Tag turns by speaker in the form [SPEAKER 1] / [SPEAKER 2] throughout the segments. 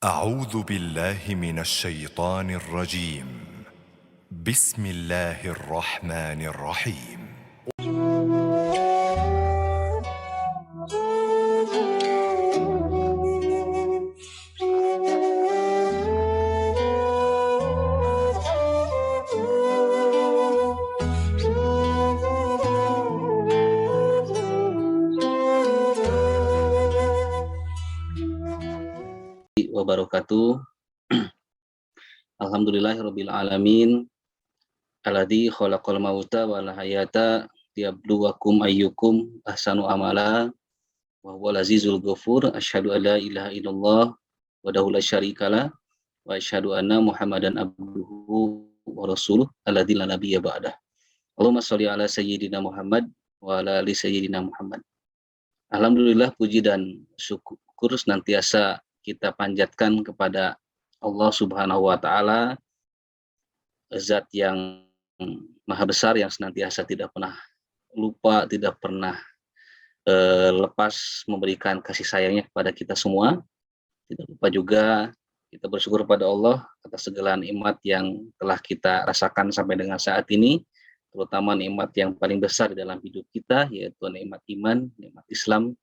[SPEAKER 1] أعوذ بالله من الشيطان الرجيم. بسم الله الرحمن الرحيم.
[SPEAKER 2] Wabarakatuh. Alhamdulillahirabbil alamin. Alladzi khalaqal mauta wal hayata liyabluwakum ayyukum ahsanu amala wa huwal azizul ghafur. Asyhadu an la ilaha illallah wahdahu la syarikalah wa asyhadu anna Muhammadan abduhu wa rasuluh alladzi la nabiyya ba'dah. Allahumma shalli ala sayyidina Muhammad wa ala ali sayyidina Muhammad. Alhamdulillah, puji dan syukur senantiasa kita panjatkan kepada Allah Subhanahu wa taala, zat yang maha besar, yang senantiasa tidak pernah lupa, tidak pernah lepas memberikan kasih sayangnya kepada kita semua. Tidak lupa juga kita bersyukur kepada Allah atas segala nikmat yang telah kita rasakan sampai dengan saat ini, terutama nikmat yang paling besar di dalam hidup kita, yaitu nikmat iman, nikmat Islam,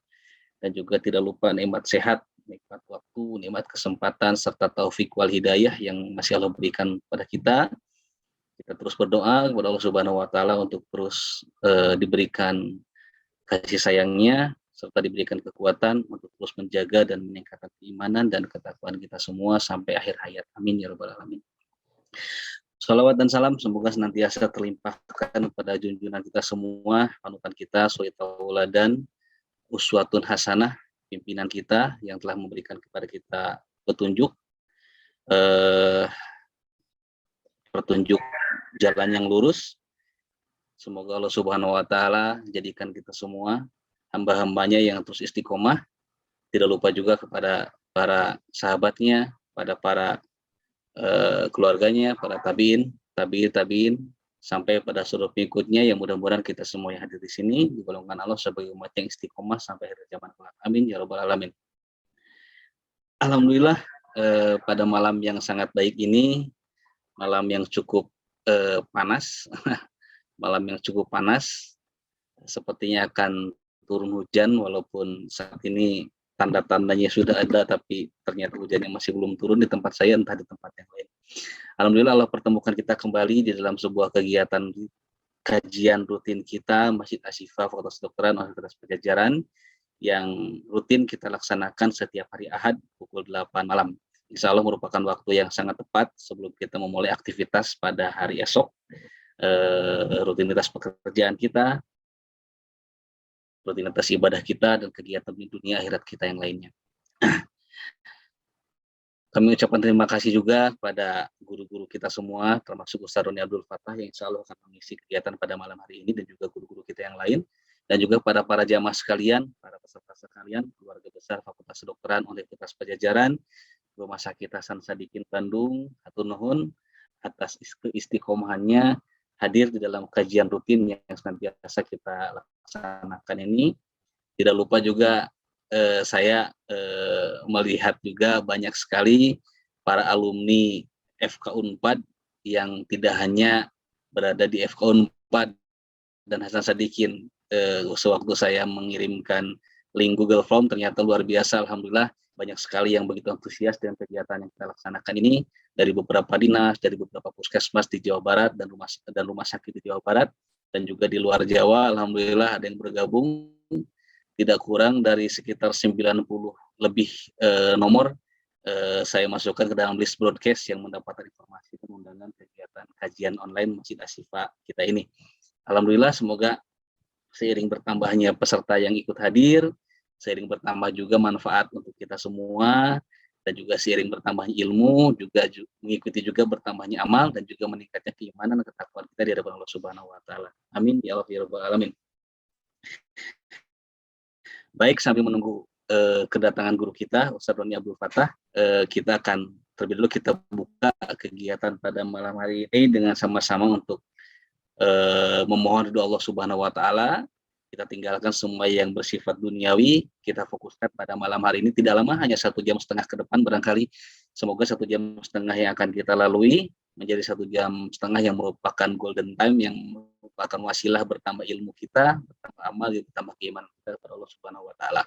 [SPEAKER 2] dan juga tidak lupa nikmat sehat, nikmat waktu, nikmat kesempatan, serta taufik wal hidayah yang masih Allah berikan kepada kita. Kita terus berdoa kepada Allah Subhanahu wa taala untuk terus diberikan kasih sayangnya, serta diberikan kekuatan untuk terus menjaga dan meningkatkan keimanan dan ketakwaan kita semua sampai akhir hayat. Amin ya rabbal alamin. Shalawat dan salam semoga senantiasa terlimpahkan pada junjungan kita semua, panutan kita, suri tauladan, uswatun hasanah, pimpinan kita yang telah memberikan kepada kita petunjuk, petunjuk jalan yang lurus. Semoga Allah Subhanahu wa taala jadikan kita semua hamba-hambanya yang terus istiqomah. Tidak lupa juga kepada para sahabatnya, pada para keluarganya, para tabiin, sampai pada seluruh pengikutnya, yang mudah-mudahan kita semua yang hadir di sini digolongkan Allah sebagai umat yang istiqomah sampai akhir zaman kelak. Amin ya rabbal alamin. Alhamdulillah, pada malam yang sangat baik ini, malam yang cukup panas, malam yang cukup panas, sepertinya akan turun hujan, walaupun saat ini tanda-tandanya sudah ada, tapi ternyata hujannya masih belum turun di tempat saya, entah di tempat yang lain. Alhamdulillah, Allah pertemukan kita kembali di dalam sebuah kegiatan kajian rutin kita, Masjid Asy-Syifa Fakultas Kedokteran Universitas Padjadjaran, yang rutin kita laksanakan setiap hari Ahad pukul 8 malam. Insya Allah merupakan waktu yang sangat tepat sebelum kita memulai aktivitas pada hari esok, rutinitas pekerjaan kita, rutinitas ibadah kita, dan kegiatan di dunia akhirat kita yang lainnya. Kami ucapkan terima kasih juga kepada guru-guru kita semua, termasuk Ustaz Roni Abdul Fattah yang insya Allah akan mengisi kegiatan pada malam hari ini, dan juga guru-guru kita yang lain, dan juga pada para jamaah sekalian, para peserta sekalian, keluarga besar Fakultas Kedokteran Universitas Padjadjaran, Rumah Sakit Hasan Sadikin Bandung, hatur nuhun atas istiqomahannya hadir di dalam kajian rutin yang senantiasa kita laksanakan ini. Tidak lupa juga saya melihat juga banyak sekali para alumni FK Unpad yang tidak hanya berada di FK Unpad dan Hasan Sadikin. Sewaktu saya mengirimkan link Google Form, ternyata luar biasa, alhamdulillah banyak sekali yang begitu antusias dengan kegiatan yang kita laksanakan ini, dari beberapa dinas, dari beberapa puskesmas di Jawa Barat dan rumah sakit di Jawa Barat, dan juga di luar Jawa. Alhamdulillah ada yang bergabung, tidak kurang dari sekitar 90 lebih nomor saya masukkan ke dalam list broadcast yang mendapatkan informasi dan undangan kegiatan kajian online Masjid Asy-Syifa kita ini. Alhamdulillah, semoga seiring bertambahnya peserta yang ikut hadir, seiring bertambah juga manfaat untuk kita semua, dan juga seiring bertambahnya ilmu, juga mengikuti juga bertambahnya amal, dan juga meningkatnya keimanan dan ketakwaan kita di hadapan Allah Subhanahu wa taala. Amin ya Allah ya rabbal alamin. Baik, sambil menunggu kedatangan guru kita, Ustaz Roni Abdul Fattah, kita akan terlebih dulu kita buka kegiatan pada malam hari ini dengan sama-sama untuk memohon ridho Allah Subhanahu wa taala, kita tinggalkan semua yang bersifat duniawi, kita fokuskan pada malam hari ini. Tidak lama, hanya 1,5 jam ke depan barangkali. Semoga 1,5 jam yang akan kita lalui menjadi 1,5 jam yang merupakan golden time, yang merupakan wasilah bertambah ilmu kita, bertambah amal, bertambah keimanan kita kepada Allah Subhanahu wa Ta'ala.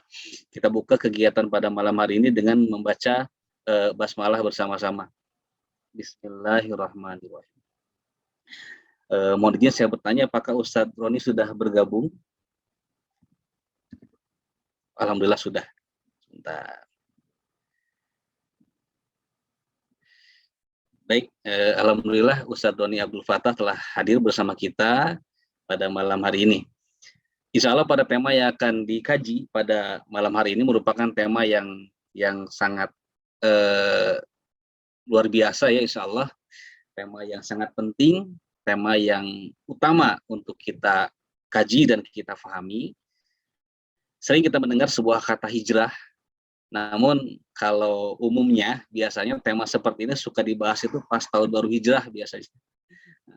[SPEAKER 2] Kita buka kegiatan pada malam hari ini dengan membaca basmalah bersama-sama. Bismillahirrahmanirrahim. Mohon izin saya bertanya, apakah Ustadz Roni sudah bergabung? Alhamdulillah sudah. Sebentar. Baik, alhamdulillah Ustadz Roni Abdul Fattah telah hadir bersama kita pada malam hari ini. Insya Allah pada tema yang akan dikaji pada malam hari ini merupakan tema yang sangat luar biasa ya, insya Allah. Tema yang sangat penting, tema yang utama untuk kita kaji dan kita pahami. Sering kita mendengar sebuah kata hijrah, namun kalau umumnya biasanya tema seperti ini suka dibahas itu pas tahun baru hijrah biasanya.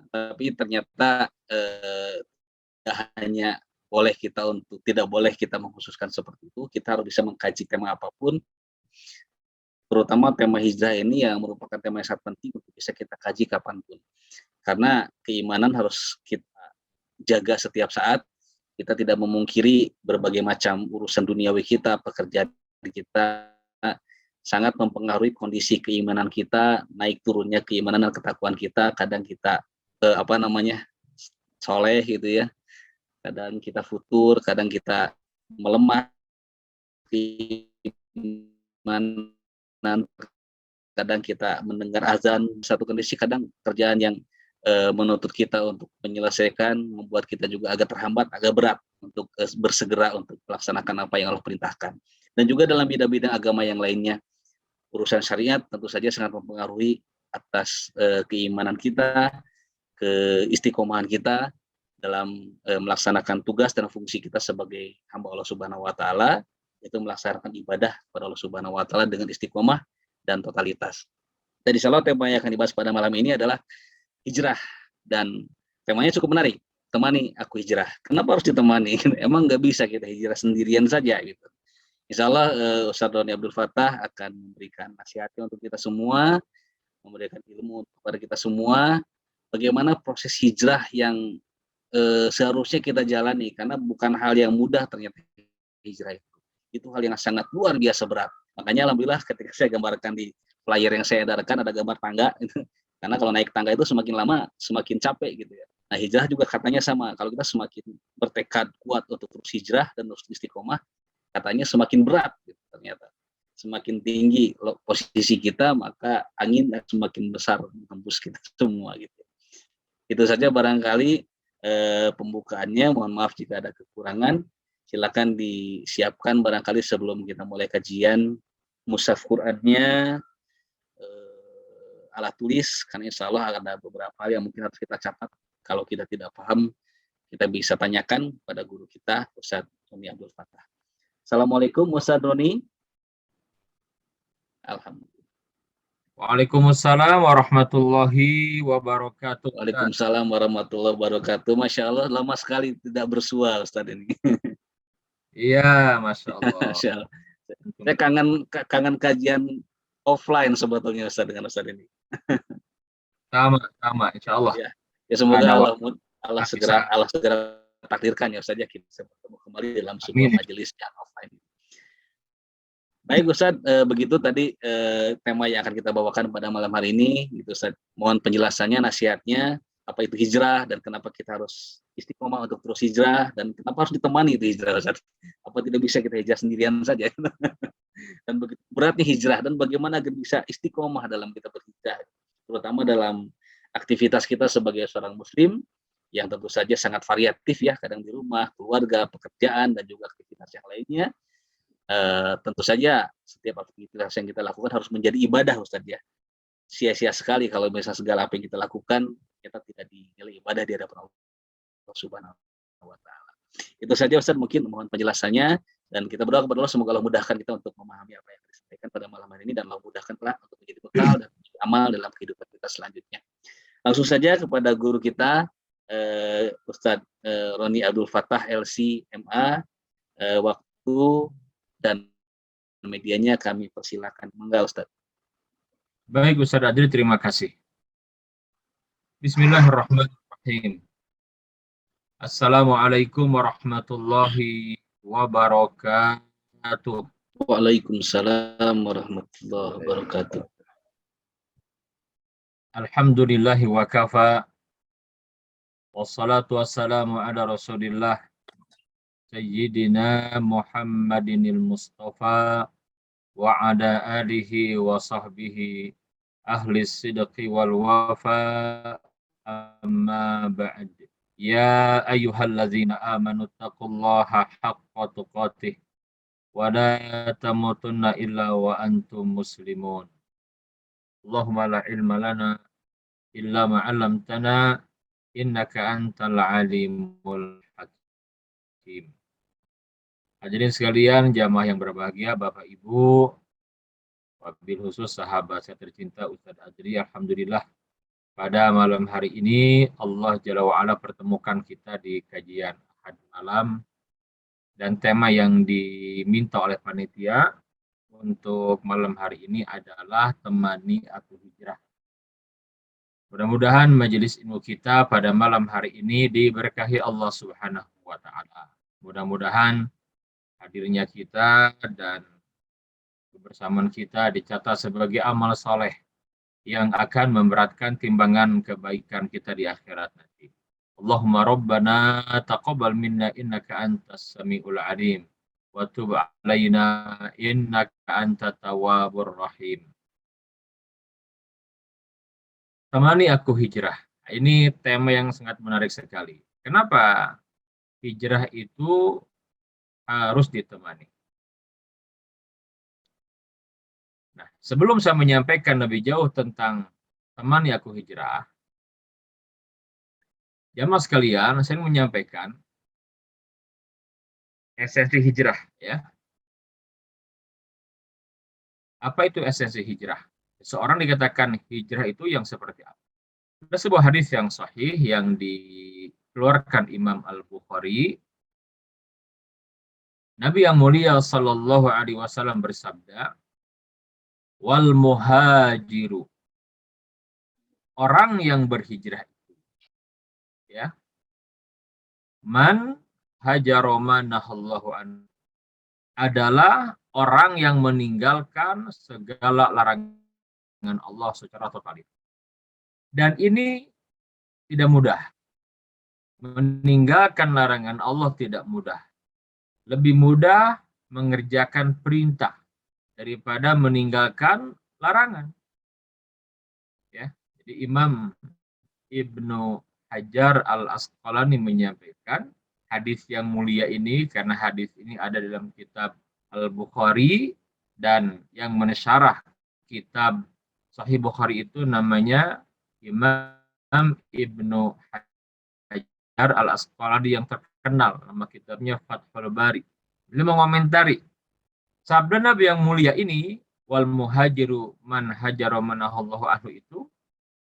[SPEAKER 2] Tapi ternyata tidak hanya tidak boleh kita mengkhususkan seperti itu, kita harus bisa mengkaji tema apapun, terutama tema hijrah ini yang merupakan tema yang sangat penting untuk bisa kita kaji kapanpun. Karena keimanan harus kita jaga setiap saat. Kita tidak memungkiri berbagai macam urusan duniawi kita, pekerjaan kita sangat mempengaruhi kondisi keimanan kita, naik turunnya keimanan dan ketakwaan kita. Kadang kita soleh gitu ya, kadang kita futur, kadang kita melemah keimanan, kadang kita mendengar azan satu kondisi, kadang kerjaan yang menuntut kita untuk menyelesaikan, membuat kita juga agak terhambat, agak berat untuk bersegera untuk melaksanakan apa yang Allah perintahkan. Dan juga dalam bidang-bidang agama yang lainnya, urusan syariat tentu saja sangat mempengaruhi atas keimanan kita, keistiqomahan kita dalam melaksanakan tugas dan fungsi kita sebagai hamba Allah Subhanahu wa Ta'ala, yaitu melaksanakan ibadah kepada Allah Subhanahu wa Ta'ala dengan istiqomah dan totalitas. Dan insya Allah tema yang akan dibahas pada malam ini adalah hijrah, dan temanya cukup menarik. Temani aku hijrah. Kenapa harus ditemani? Emang nggak bisa kita hijrah sendirian saja gitu. Insya Allah Ustadz Roni Abdul Fattah akan memberikan nasihatnya untuk kita semua, memberikan ilmu kepada kita semua, bagaimana proses hijrah yang seharusnya kita jalani, karena bukan hal yang mudah ternyata hijrah itu hal yang sangat luar biasa berat. Makanya alhamdulillah ketika saya gambarkan di flyer yang saya edarkan ada gambar tangga gitu. Karena kalau naik tangga itu semakin lama semakin capek gitu ya. Nah hijrah juga katanya sama, kalau kita semakin bertekad kuat untuk terus hijrah dan terus istiqomah, katanya semakin berat gitu, ternyata semakin tinggi posisi kita, maka angin semakin besar menembus kita semua gitu. Itu saja barangkali pembukaannya. Mohon maaf jika ada kekurangan, silakan disiapkan barangkali sebelum kita mulai kajian mushaf Qur'annya, alat tulis, karena insya Allah ada beberapa hal yang mungkin harus kita catat. Kalau kita tidak paham, kita bisa tanyakan pada guru kita, Ustadz Roni Abdul Fattah. Assalamualaikum Ustadz Roni. Alhamdulillah.
[SPEAKER 3] Waalaikumsalam warahmatullahi wabarakatuh.
[SPEAKER 2] Waalaikumsalam warahmatullahi wabarakatuh. Masya Allah, lama sekali tidak bersua Ustadz ini.
[SPEAKER 3] Iya, Masya Allah.
[SPEAKER 2] Masya Allah. Saya kangen kajian offline sebetulnya Ustadz dengan Ustadz ini.
[SPEAKER 3] Sama, insya Allah.
[SPEAKER 2] Ya semoga Allah segera takdirkan ya Ustadz, ya kita bertemu kembali dalam sebuah majelis yang offline. Baik Ustadz, begitu tadi tema yang akan kita bawakan pada malam hari ini gitu Ustadz. Mohon penjelasannya, nasihatnya, apa itu hijrah dan kenapa kita harus istiqomah untuk terus hijrah, dan kenapa harus ditemani itu hijrah Ustadz. Apa tidak bisa kita hijrah sendirian saja? Dan begitu beratnya hijrah, dan bagaimana agar bisa istiqomah dalam kita berhijrah, terutama dalam aktivitas kita sebagai seorang muslim yang tentu saja sangat variatif ya, kadang di rumah, keluarga, pekerjaan, dan juga aktivitas yang lainnya. Tentu saja setiap aktivitas yang kita lakukan harus menjadi ibadah Ustaz ya. Sia-sia sekali kalau misalnya segala apa yang kita lakukan kita tidak dinilai ibadah di hadapan Allah Subhanahu wa Ta'ala. Itu saja Ustaz, mungkin mohon penjelasannya, dan kita berdoa kepada Allah semoga Allah mudahkan kita untuk memahami apa yang disampaikan pada malam hari ini, dan Allah mudahkan kelak untuk menjadi bekal dan amal dalam kehidupan kita selanjutnya. Langsung saja kepada guru kita, Ustadz Roni Abdul Fattah LC MA, waktu dan medianya kami persilakan. Monggo Ustadz.
[SPEAKER 3] Baik Ustadz Adri, terima kasih. Bismillahirrahmanirrahim. Assalamualaikum warahmatullahi wabarakatuh.
[SPEAKER 2] Waalaikumsalam warahmatullahi wabarakatuh.
[SPEAKER 3] Alhamdulillahi wa kafa. Wassalatu wassalamu ala Rasulillah Sayyidina Muhammadinil Mustafa wa ala alihi wa sahbihi ahli sidqi wal wafa, amma ba'd. Ya ayyuhalladzina amanu taqullaha haqqa tuqatih wa la tamutunna illa wa antum muslimun. Allahumma la ilma lana illa ma 'allamtana innaka antal alimul hakim. Hadirin sekalian, jamaah yang berbahagia, Bapak Ibu, wabil khusus sahabat saya tercinta Ustadz Adri, alhamdulillah pada malam hari ini Allah Jalla wa'ala pertemukan kita di kajian Ahad malam, dan tema yang diminta oleh panitia untuk malam hari ini adalah temani aku hijrah. Mudah-mudahan majelis ilmu kita pada malam hari ini diberkahi Allah Subhanahu wa taala. Mudah-mudahan hadirnya kita dan kebersamaan kita dicatat sebagai amal soleh yang akan memberatkan timbangan kebaikan kita di akhirat nanti. Allahumma rabbana taqabbal minna innaka antas samiul alim wa tub alaina innaka antat tawwabur rahim. Temani aku hijrah. Ini tema yang sangat menarik sekali. Kenapa hijrah itu harus ditemani? Nah, sebelum saya menyampaikan lebih jauh tentang temani aku hijrah, jamaah sekalian, saya menyampaikan esensi hijrah, ya. Apa itu esensi hijrah? Seorang dikatakan hijrah itu yang seperti apa? Ada sebuah hadis yang sahih yang dikeluarkan Imam Al-Bukhari. Nabi yang mulia sallallahu alaihi wasallam bersabda, wal muhajiru, orang yang berhijrah itu, ya, man hajaroma nahallahu an, adalah orang yang meninggalkan segala larangan Allah secara total. Dan ini tidak mudah. Meninggalkan larangan Allah tidak mudah. Lebih mudah mengerjakan perintah daripada meninggalkan larangan. Ya, jadi Imam Ibnu Hajar Al-Asqalani menyampaikan hadis yang mulia ini, karena hadis ini ada dalam kitab Al-Bukhari, dan yang mensyarah kitab Sahih Bukhari itu namanya Imam Ibnu Hajar Al-Asqalani yang terkenal, nama kitabnya Fathul Bari. Beliau mengomentari sabda Nabi yang mulia ini, wal muhajiru man hajara manahallahu anhu, itu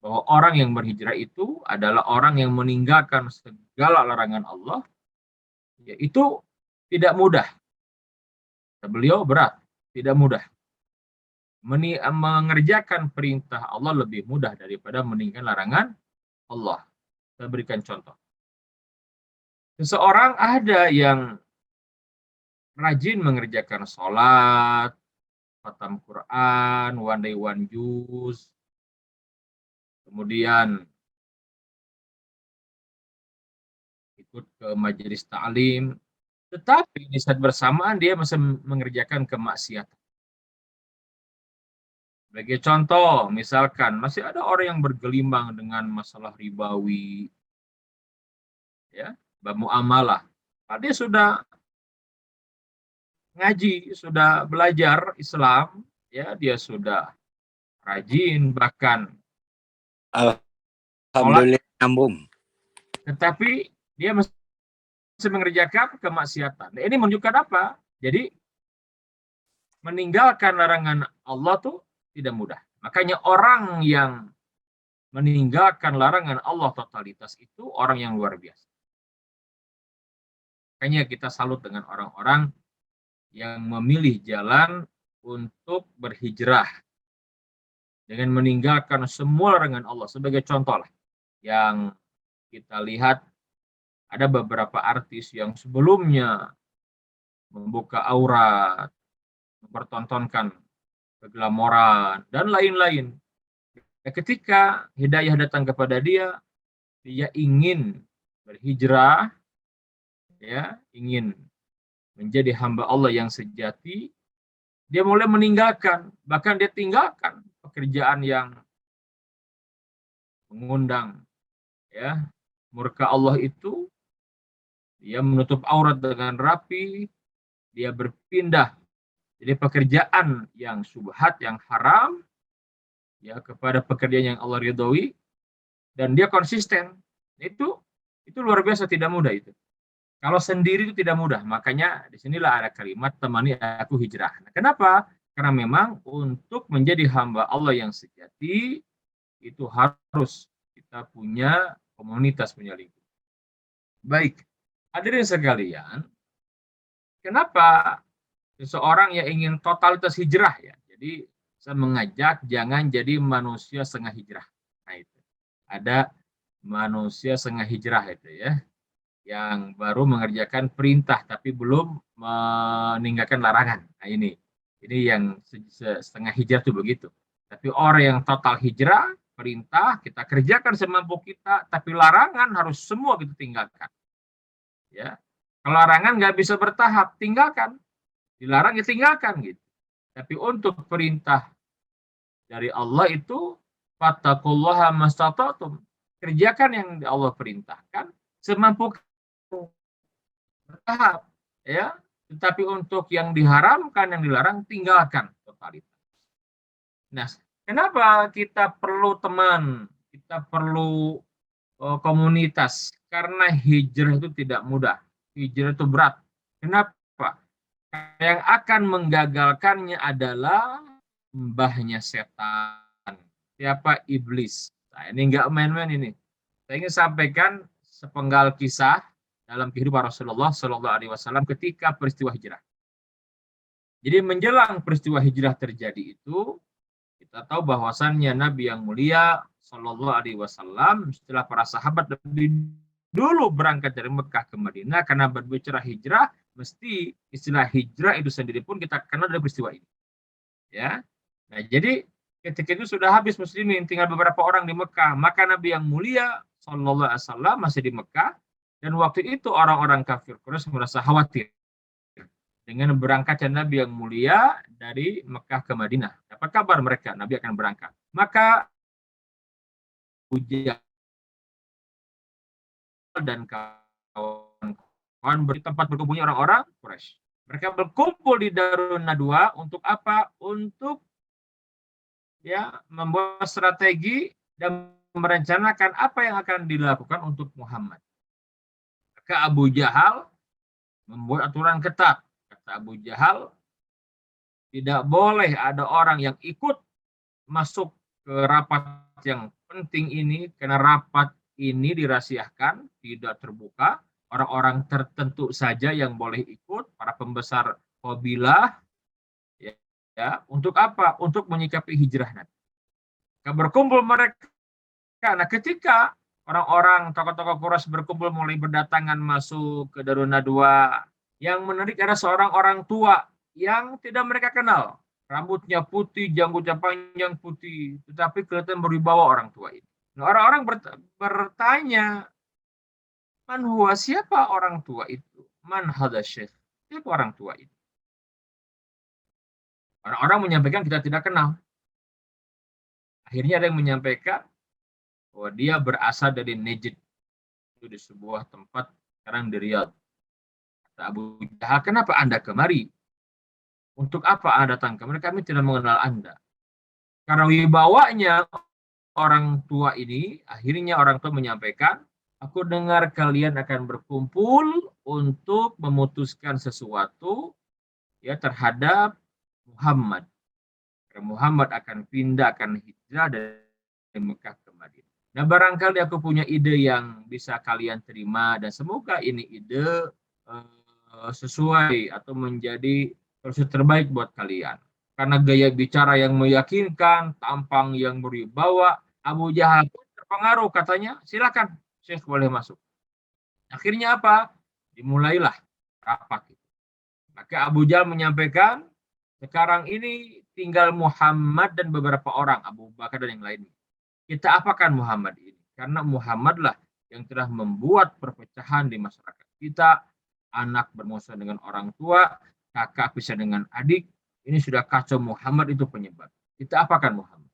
[SPEAKER 3] bahwa orang yang berhijrah itu adalah orang yang meninggalkan segala larangan Allah, yaitu tidak mudah. Beliau berat, tidak mudah. Mengerjakan perintah Allah lebih mudah daripada meninggalkan larangan Allah. Saya berikan contoh. Seseorang ada yang rajin mengerjakan sholat, khatam Quran, one day one juz, kemudian ikut ke majelis ta'lim, tetapi di saat bersamaan dia masih mengerjakan kemaksiatan. Sebagai contoh, misalkan masih ada orang yang bergelimang dengan masalah ribawi, ya, muamalah. Dia sudah ngaji, sudah belajar Islam, ya, dia sudah rajin, bahkan
[SPEAKER 4] alhamdulillah nyambung.
[SPEAKER 3] Tetapi dia masih mengerjakan kemaksiatan. Nah, ini menunjukkan apa? Jadi meninggalkan larangan Allah tuh tidak mudah. Makanya orang yang meninggalkan larangan Allah totalitas itu orang yang luar biasa. Makanya kita salut dengan orang-orang yang memilih jalan untuk berhijrah dengan meninggalkan semua larangan Allah. Sebagai contoh lah, yang kita lihat ada beberapa artis yang sebelumnya membuka aurat, mempertontonkan keglamoran, dan lain-lain. Ketika hidayah datang kepada dia, dia ingin berhijrah, ya, ingin menjadi hamba Allah yang sejati, dia mulai meninggalkan, bahkan dia tinggalkan pekerjaan yang mengundang, ya, murka Allah itu. Dia menutup aurat dengan rapi, dia berpindah jadi pekerjaan yang subhat, yang haram, ya, kepada pekerjaan yang Allah ridhoi, dan dia konsisten. Itu luar biasa, tidak mudah itu. Kalau sendiri itu tidak mudah. Makanya disinilah ada kalimat temani aku hijrah. Nah, kenapa? Karena memang untuk menjadi hamba Allah yang sejati itu harus kita punya komunitas, punya lingkungan. Baik, hadirin sekalian, kenapa seseorang yang ingin totalitas hijrah, ya? Jadi saya mengajak jangan jadi manusia setengah hijrah. Nah, itu ada manusia setengah hijrah itu, ya, yang baru mengerjakan perintah tapi belum meninggalkan larangan. Nah, ini yang setengah hijrah itu begitu. Tapi orang yang total hijrah, perintah kita kerjakan semampu kita, tapi larangan harus semua kita tinggalkan. Ya, kalau larangan nggak bisa bertahap, tinggalkan. Dilarang ya tinggalkan gitu. Tapi untuk perintah dari Allah itu fattaqullaha mastata'tum. Kerjakan yang Allah perintahkan semampu bertahap, ya. Tetapi untuk yang diharamkan, yang dilarang, tinggalkan totalitas. Nah, kenapa kita perlu teman, kita perlu komunitas? Karena hijrah itu tidak mudah, hijrah itu berat. Kenapa? Yang akan menggagalkannya adalah mbahnya setan. Siapa? Iblis. Nah, ini nggak main-main ini. Saya ingin sampaikan sepenggal kisah dalam kehidupan Rasulullah Shallallahu Alaihi Wasallam ketika peristiwa hijrah. Jadi menjelang peristiwa hijrah terjadi itu, kita tahu bahwasannya Nabi yang mulia Shallallahu Alaihi Wasallam setelah para sahabat lebih dulu berangkat dari Mekah ke Madinah, karena berbicara hijrah, mesti istilah hijrah itu sendiri pun kita kenal dari peristiwa ini. Ya, nah jadi ketika itu sudah habis muslimin, tinggal beberapa orang di Mekah, maka Nabi yang mulia Shallallahu Alaihi Wasallam masih di Mekah, dan waktu itu orang-orang kafir Quraisy merasa khawatir dengan berangkatnya Nabi yang mulia dari Mekah ke Madinah. Dapat kabar mereka Nabi akan berangkat, maka Abu dan kawan-kawan di tempat berkumpulnya orang-orang Quraisy. Mereka berkumpul di Darun Nadwa untuk apa? Untuk, ya, membuat strategi dan merencanakan apa yang akan dilakukan untuk Muhammad. Maka Abu Jahal membuat aturan ketat. Kata Abu Jahal, tidak boleh ada orang yang ikut masuk ke rapat yang penting ini, karena rapat ini dirahasiakan, tidak terbuka. Orang-orang tertentu saja yang boleh ikut, para pembesar kabilah, ya. Untuk apa? Untuk menyikapi hijrah Nabi. Berkumpul mereka. Nah, ketika orang-orang tokoh-tokoh Quraisy berkumpul mulai berdatangan masuk ke Darun Nadwa, yang menarik ada seorang orang tua yang tidak mereka kenal. Rambutnya putih, janggutnya panjang putih, tetapi kelihatan berwibawa orang tua ini. Nah, orang-orang bertanya, man huwa, siapa orang tua itu? Man hadha syekh, siapa orang tua itu? Orang-orang menyampaikan kita tidak kenal. Akhirnya ada yang menyampaikan bahwa dia berasal dari Najd, itu di sebuah tempat sekarang di Riyadh. Kata Abu Jahal, kenapa Anda kemari? Untuk apa Anda datang kemari? Kami tidak mengenal Anda. Karena wibawanya orang tua ini, akhirnya orang tua menyampaikan, aku dengar kalian akan berkumpul untuk memutuskan sesuatu, ya, terhadap Muhammad. Karena Muhammad akan pindah, akan hijrah dari Mekah ke Madinah. Nah, barangkali aku punya ide yang bisa kalian terima, dan semoga ini ide sesuai atau menjadi versi terbaik buat kalian. Karena gaya bicara yang meyakinkan, tampang yang berwibawa, Abu Jahal pun terpengaruh, katanya, silakan, Syekh boleh masuk. Akhirnya apa? Dimulailah rapat. Maka Abu Jahal menyampaikan, sekarang ini tinggal Muhammad dan beberapa orang, Abu Bakar dan yang lainnya. Kita apakan Muhammad ini? Karena Muhammadlah yang telah membuat perpecahan di masyarakat kita, anak bermusuhan dengan orang tua, kakak pisah dengan adik, ini sudah kacau, Muhammad itu penyebab. Kita apakan Muhammad?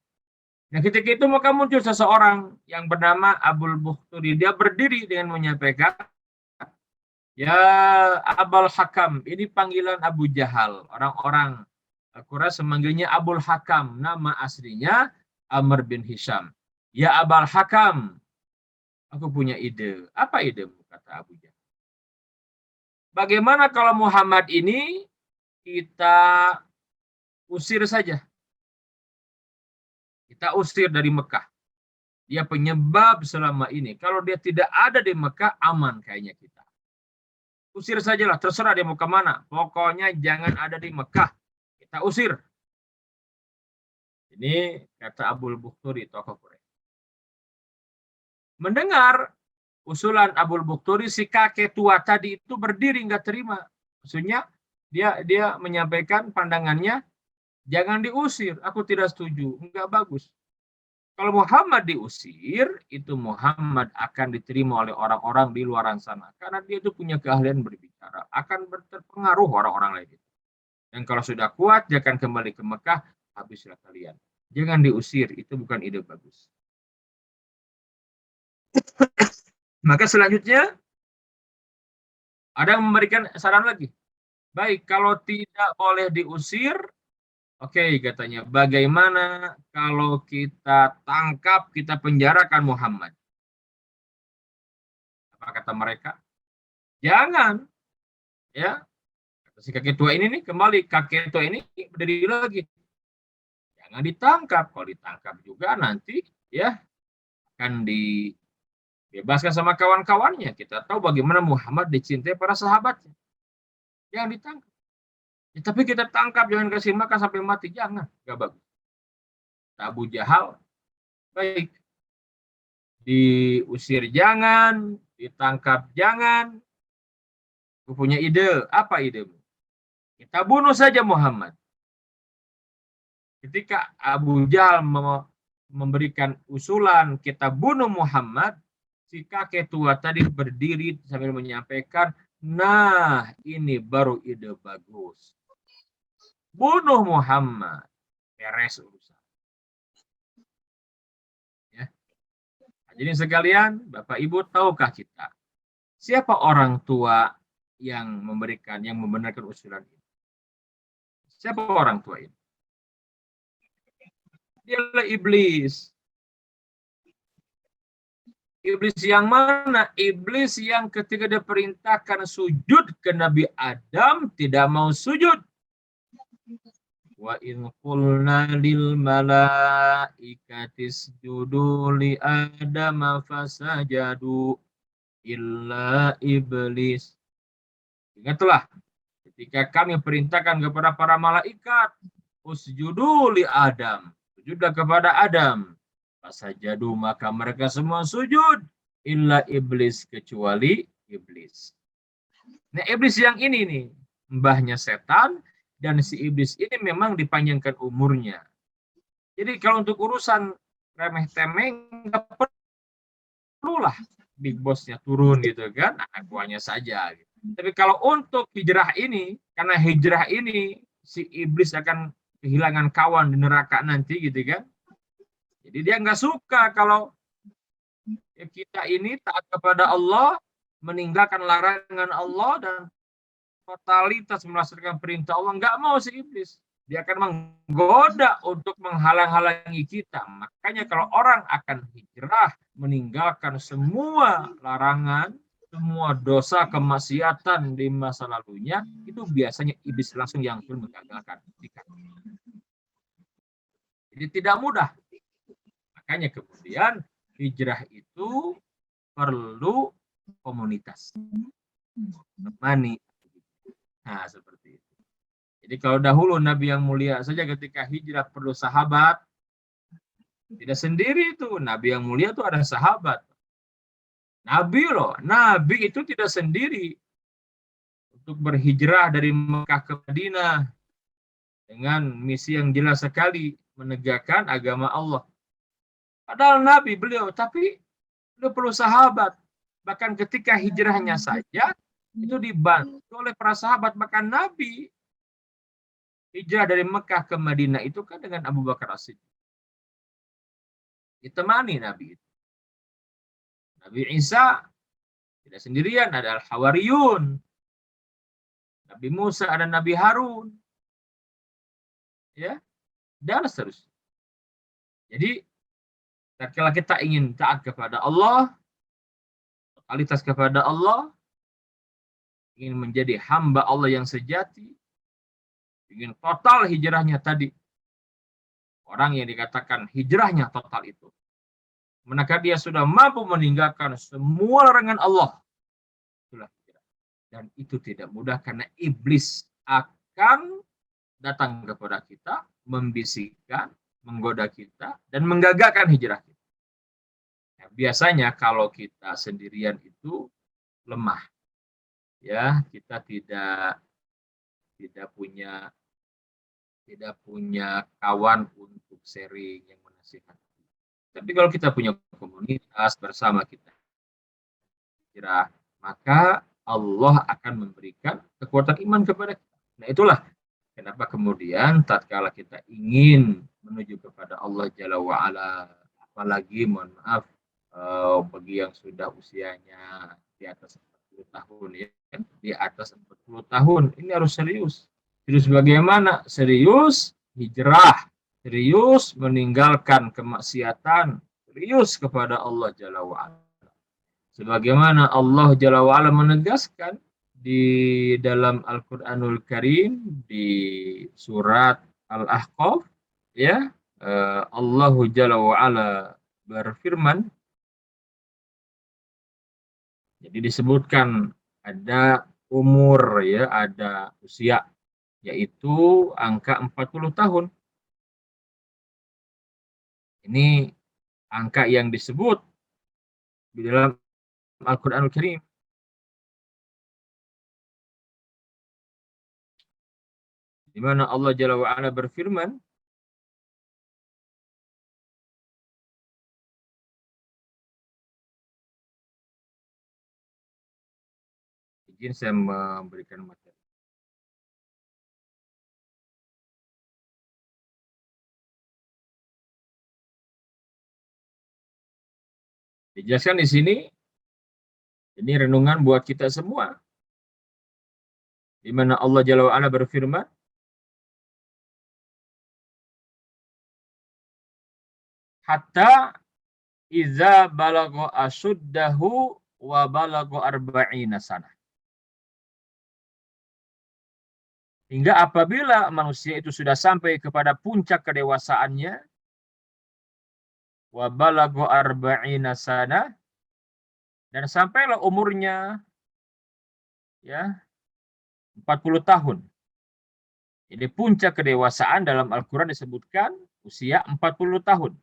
[SPEAKER 3] Nah, ketika itu maka muncul seseorang yang bernama Abul Bukhturi. Dia berdiri dengan menyampaikan, ya Abul Hakam, ini panggilan Abu Jahal. Orang-orang Quraisy memanggilnya Abul Hakam, nama aslinya Amr bin Hisham. Ya Abul Hakam, aku punya ide. Apa idemu? Kata Abu Jahal. Bagaimana kalau Muhammad ini kita usir saja? Kita usir dari Mekah. Dia penyebab selama ini. Kalau dia tidak ada di Mekah, aman kayaknya kita. Usir sajalah, terserah dia mau kemana. Pokoknya jangan ada di Mekah. Kita usir. Ini kata Abul Bukhturi, tokoh Quraisy. Mendengar usulan Abul Bukhturi, si kakek tua tadi itu berdiri, nggak terima. Maksudnya dia menyampaikan pandangannya, jangan diusir, aku tidak setuju, nggak bagus. Kalau Muhammad diusir, itu Muhammad akan diterima oleh orang-orang di luar sana. Karena dia itu punya keahlian berbicara, akan terpengaruh orang-orang lain. Dan kalau sudah kuat, dia akan kembali ke Mekah, habislah kalian. Jangan diusir, itu bukan ide bagus. Maka selanjutnya, ada yang memberikan saran lagi. Baik, kalau tidak boleh diusir, oke, katanya, bagaimana kalau kita tangkap, kita penjarakan Muhammad? Apa kata mereka? Jangan. Ya, kata si kakek tua ini nih, kembali kakek tua ini berdiri lagi. Jangan ditangkap. Kalau ditangkap juga nanti ya akan dibebaskan sama kawan-kawannya. Kita tahu bagaimana Muhammad dicintai para sahabatnya. Jangan ditangkap. Ya, tapi kita tangkap, jangan kasih makan sampai mati, jangan, gak bagus. Abu Jahal, baik, diusir jangan, ditangkap jangan. Aku punya ide, apa idemu? Kita bunuh saja Muhammad. Ketika Abu Jahal memberikan usulan kita bunuh Muhammad, si kakek tua tadi berdiri sambil menyampaikan, nah ini baru ide bagus. Bunuh Muhammad, beres urusan. Ya. Jadi sekalian, Bapak Ibu, tahukah kita siapa orang tua yang membenarkan usulan ini? Siapa orang tua ini? Dialah iblis. Iblis yang mana? Iblis yang ketika diperintahkan sujud ke Nabi Adam tidak mau sujud. Wa in qulna lil malaikati isjudu li Adam fasajadu illa iblis. Ingatlah ketika kami perintahkan kepada para malaikat usjudu li Adam, sujudlah kepada Adam. Fasajadu, maka mereka semua sujud illa iblis, kecuali iblis. Nah, iblis yang ini nih, mbahnya setan. Dan si iblis ini memang dipanjangkan umurnya. Jadi kalau untuk urusan remeh-temeh nggak perlulah big bossnya turun gitu kan, anak buahnya saja. Gitu. Tapi kalau untuk hijrah ini, karena hijrah ini si iblis akan kehilangan kawan di neraka nanti gitu kan. Jadi dia nggak suka kalau kita ini taat kepada Allah, meninggalkan larangan Allah dan totalitas melaksanakan perintah Allah, nggak mau si iblis. Dia akan menggoda untuk menghalang-halangi kita. Makanya kalau orang akan hijrah, meninggalkan semua larangan, semua dosa kemaksiatan di masa lalunya, itu biasanya iblis langsung yang turun menggagalkan. Jadi tidak mudah. Makanya kemudian hijrah itu perlu komunitas. menemani. Nah, seperti itu. Jadi kalau dahulu Nabi yang mulia saja ketika hijrah perlu sahabat, tidak sendiri itu. Nabi yang mulia itu ada sahabat. Nabi loh, Nabi itu tidak sendiri untuk berhijrah dari Mekah ke Madinah dengan misi yang jelas sekali, menegakkan agama Allah. Padahal Nabi beliau, tapi beliau perlu sahabat. Bahkan ketika hijrahnya saja, itu dibantu oleh para sahabat. Bahkan Nabi hijrah dari Mekah ke Madinah itu kan dengan Abu Bakar As-Siddiq. Ditemani Nabi itu. Nabi Isa tidak sendirian, ada Al-Hawariyun. Nabi Musa, ada Nabi Harun. Ya, dan seterusnya. Jadi, tatkala kita ingin taat kepada Allah, totalitas kepada Allah, ingin menjadi hamba Allah yang sejati, ingin total hijrahnya tadi. Orang yang dikatakan hijrahnya total itu. Manakah dia sudah mampu meninggalkan semua larangan Allah. Itulah hijrah. Dan itu tidak mudah karena iblis akan datang kepada kita, membisikkan, menggoda kita, dan menggagalkan hijrah kita. Nah, biasanya kalau kita sendirian itu lemah. Ya, kita tidak punya kawan untuk sharing yang menasihati. Tapi kalau kita punya komunitas bersama kita, kira maka Allah akan memberikan kekuatan iman kepada kita. Nah, itulah kenapa kemudian tatkala kita ingin menuju kepada Allah Jalla wa'ala, apalagi mohon maaf bagi yang sudah usianya di atas 40 tahun ya, di atas 40 tahun ini harus serius. Serius bagaimana? Serius hijrah, serius meninggalkan kemaksiatan, serius kepada Allah Jalla wa'ala. Sebagaimana Allah Jalla wa'ala menegaskan di dalam Al-Quranul Karim di surat Al-Ahqaf, ya, Allah Jalla wa'ala berfirman, jadi disebutkan ada umur, ya, ada usia, yaitu angka 40 tahun. Ini angka yang disebut di dalam Al-Quranul Karim. Di mana Allah Jalla wa'ala berfirman, izin saya memberikan materi. Dijelaskan di sini, ini renungan buat kita semua. Di mana Allah Jalla wa'ala berfirman, hatta iza balagha asuddahu wa balagha arba'ina sanah. Hingga apabila manusia itu sudah sampai kepada puncak kedewasaannya, wa balagha arba'ina sanah, dan sampailah umurnya, ya, 40 tahun. Jadi puncak kedewasaan dalam Al-Quran disebutkan usia 40 tahun.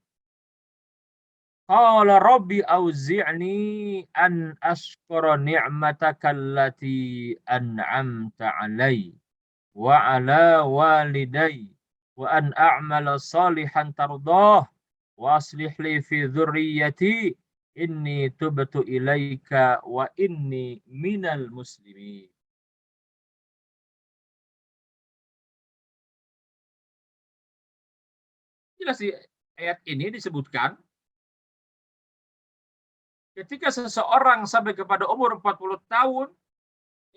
[SPEAKER 3] Qala rabbi auzi'ni an ashkura ni'mataka allati an'amta 'alai wa 'ala walidayya wa an a'mala salihan tardah wa aslih li fi dzurriyyati inni tubtu ilaika wa inni minal muslimin. Jelas di ayat ini disebutkan ketika seseorang sampai kepada umur 40 tahun,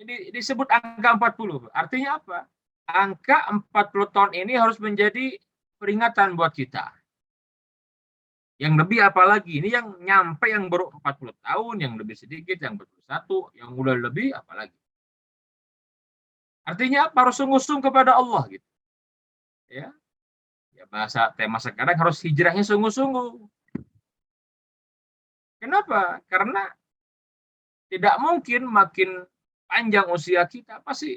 [SPEAKER 3] ini disebut angka 40. Artinya apa? Angka 40 tahun ini harus menjadi peringatan buat kita. Yang lebih apalagi, ini yang nyampe yang baru 40 tahun, yang lebih sedikit, yang 41, yang udah lebih apalagi. Artinya apa? Harus sungguh-sungguh kepada Allah gitu. Ya. Ya, bahasa tema sekarang harus hijrahnya sungguh-sungguh. Kenapa? Karena tidak mungkin makin panjang usia kita, pasti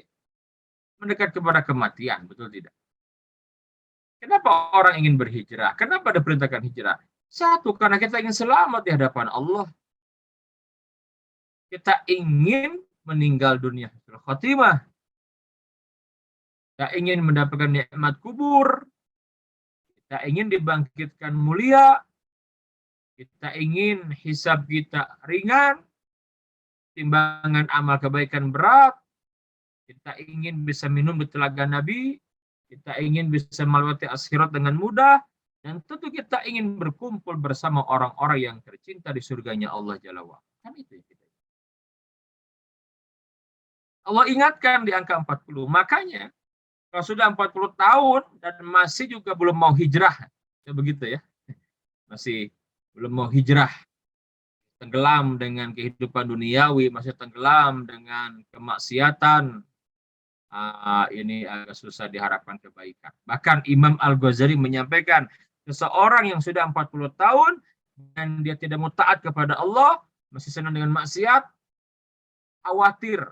[SPEAKER 3] mendekat kepada kematian, betul tidak? Kenapa orang ingin berhijrah? Kenapa diperintahkan hijrah? Satu, karena kita ingin selamat di hadapan Allah. Kita ingin meninggal dunia husnul khotimah. Kita ingin mendapatkan nikmat kubur. Kita ingin dibangkitkan mulia. Kita ingin hisab kita ringan. Timbangan amal kebaikan berat. Kita ingin bisa minum di telaga Nabi. Kita ingin bisa melewati akhirat dengan mudah. Dan tentu kita ingin berkumpul bersama orang-orang yang tercinta di surganya Allah Jalla wa'ala. Kan itu yang kita ingin. Allah ingatkan di angka 40. Makanya, kalau sudah 40 tahun dan masih juga belum mau hijrah. Ya begitu ya. Masih belum mau hijrah. Tenggelam dengan kehidupan duniawi. Masih tenggelam dengan kemaksiatan. Ini agak susah diharapkan kebaikan. Bahkan Imam Al-Ghazali menyampaikan, seseorang yang sudah 40 tahun dan dia tidak mau taat kepada Allah, masih senang dengan maksiat, khawatir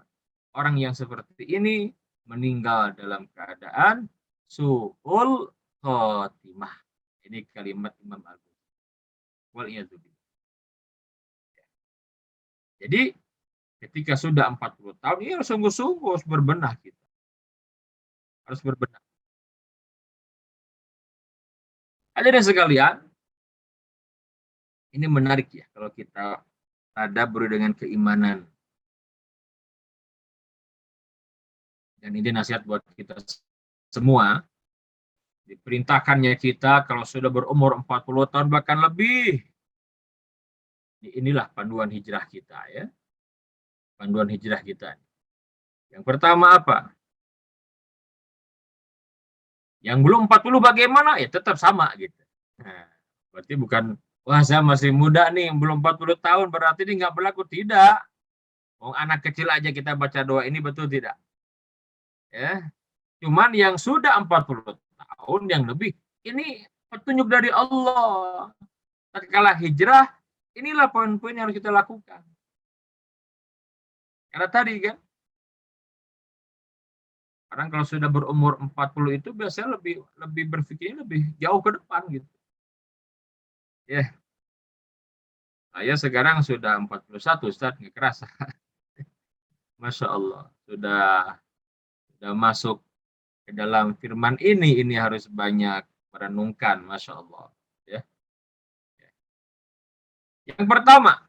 [SPEAKER 3] orang yang seperti ini meninggal dalam keadaan su'ul khotimah. Ini kalimat Imam Al-Ghazali. Wal'iyadzubillah. Jadi ketika sudah 40 tahun, ini harus sungguh-sungguh harus berbenah kita. Harus berbenah. Hadirin sekalian, ini menarik ya kalau kita tadabbur dengan keimanan. Dan ini nasihat buat kita semua. Diperintahkannya kita kalau sudah berumur 40 tahun bahkan lebih. Inilah panduan hijrah kita ya. Panduan hijrah kita. Yang pertama apa? Yang belum 40 bagaimana? Ya tetap sama gitu. Nah, berarti bukan, wah saya masih muda nih, belum 40 tahun, berarti ini nggak berlaku. Tidak. Oh, anak kecil aja kita baca doa ini, betul tidak? Ya. Cuman yang sudah 40 tahun yang lebih, ini petunjuk dari Allah. Tatkala hijrah, inilah poin-poin yang harus kita lakukan. Karena tadi kan, orang kalau sudah berumur 40 itu biasanya lebih berpikirnya lebih jauh ke depan gitu. Ya. Saya sekarang sudah 41, Ustaz, nggak kerasa. Masya Allah, sudah masuk ke dalam firman ini harus banyak merenungkan, Masya Allah. Ya. Yang pertama,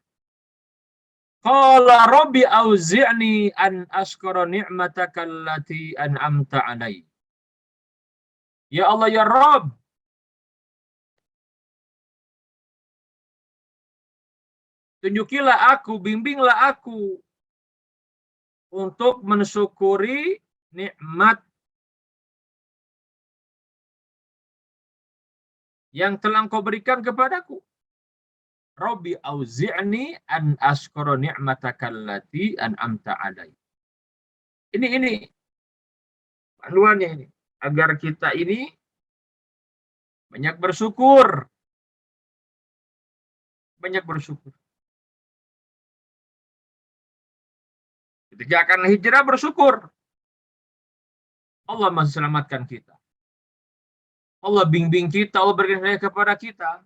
[SPEAKER 3] qala rabbi auzi'ni an ashkura ni'mataka allati an'amta 'alai. Ya Allah ya Rabb, tunjukilah aku, bimbinglah aku untuk mensyukuri nikmat yang telah Engkau berikan kepadaku. Rabbi auzi'ni an ashkura ni'mataka allati an'amta 'alai. Ini panduannya ini, agar kita ini banyak bersyukur. Banyak bersyukur. Ketika akan hijrah bersyukur. Allah masih selamatkan kita. Allah bimbing kita, Allah berikan hidayah kepada kita.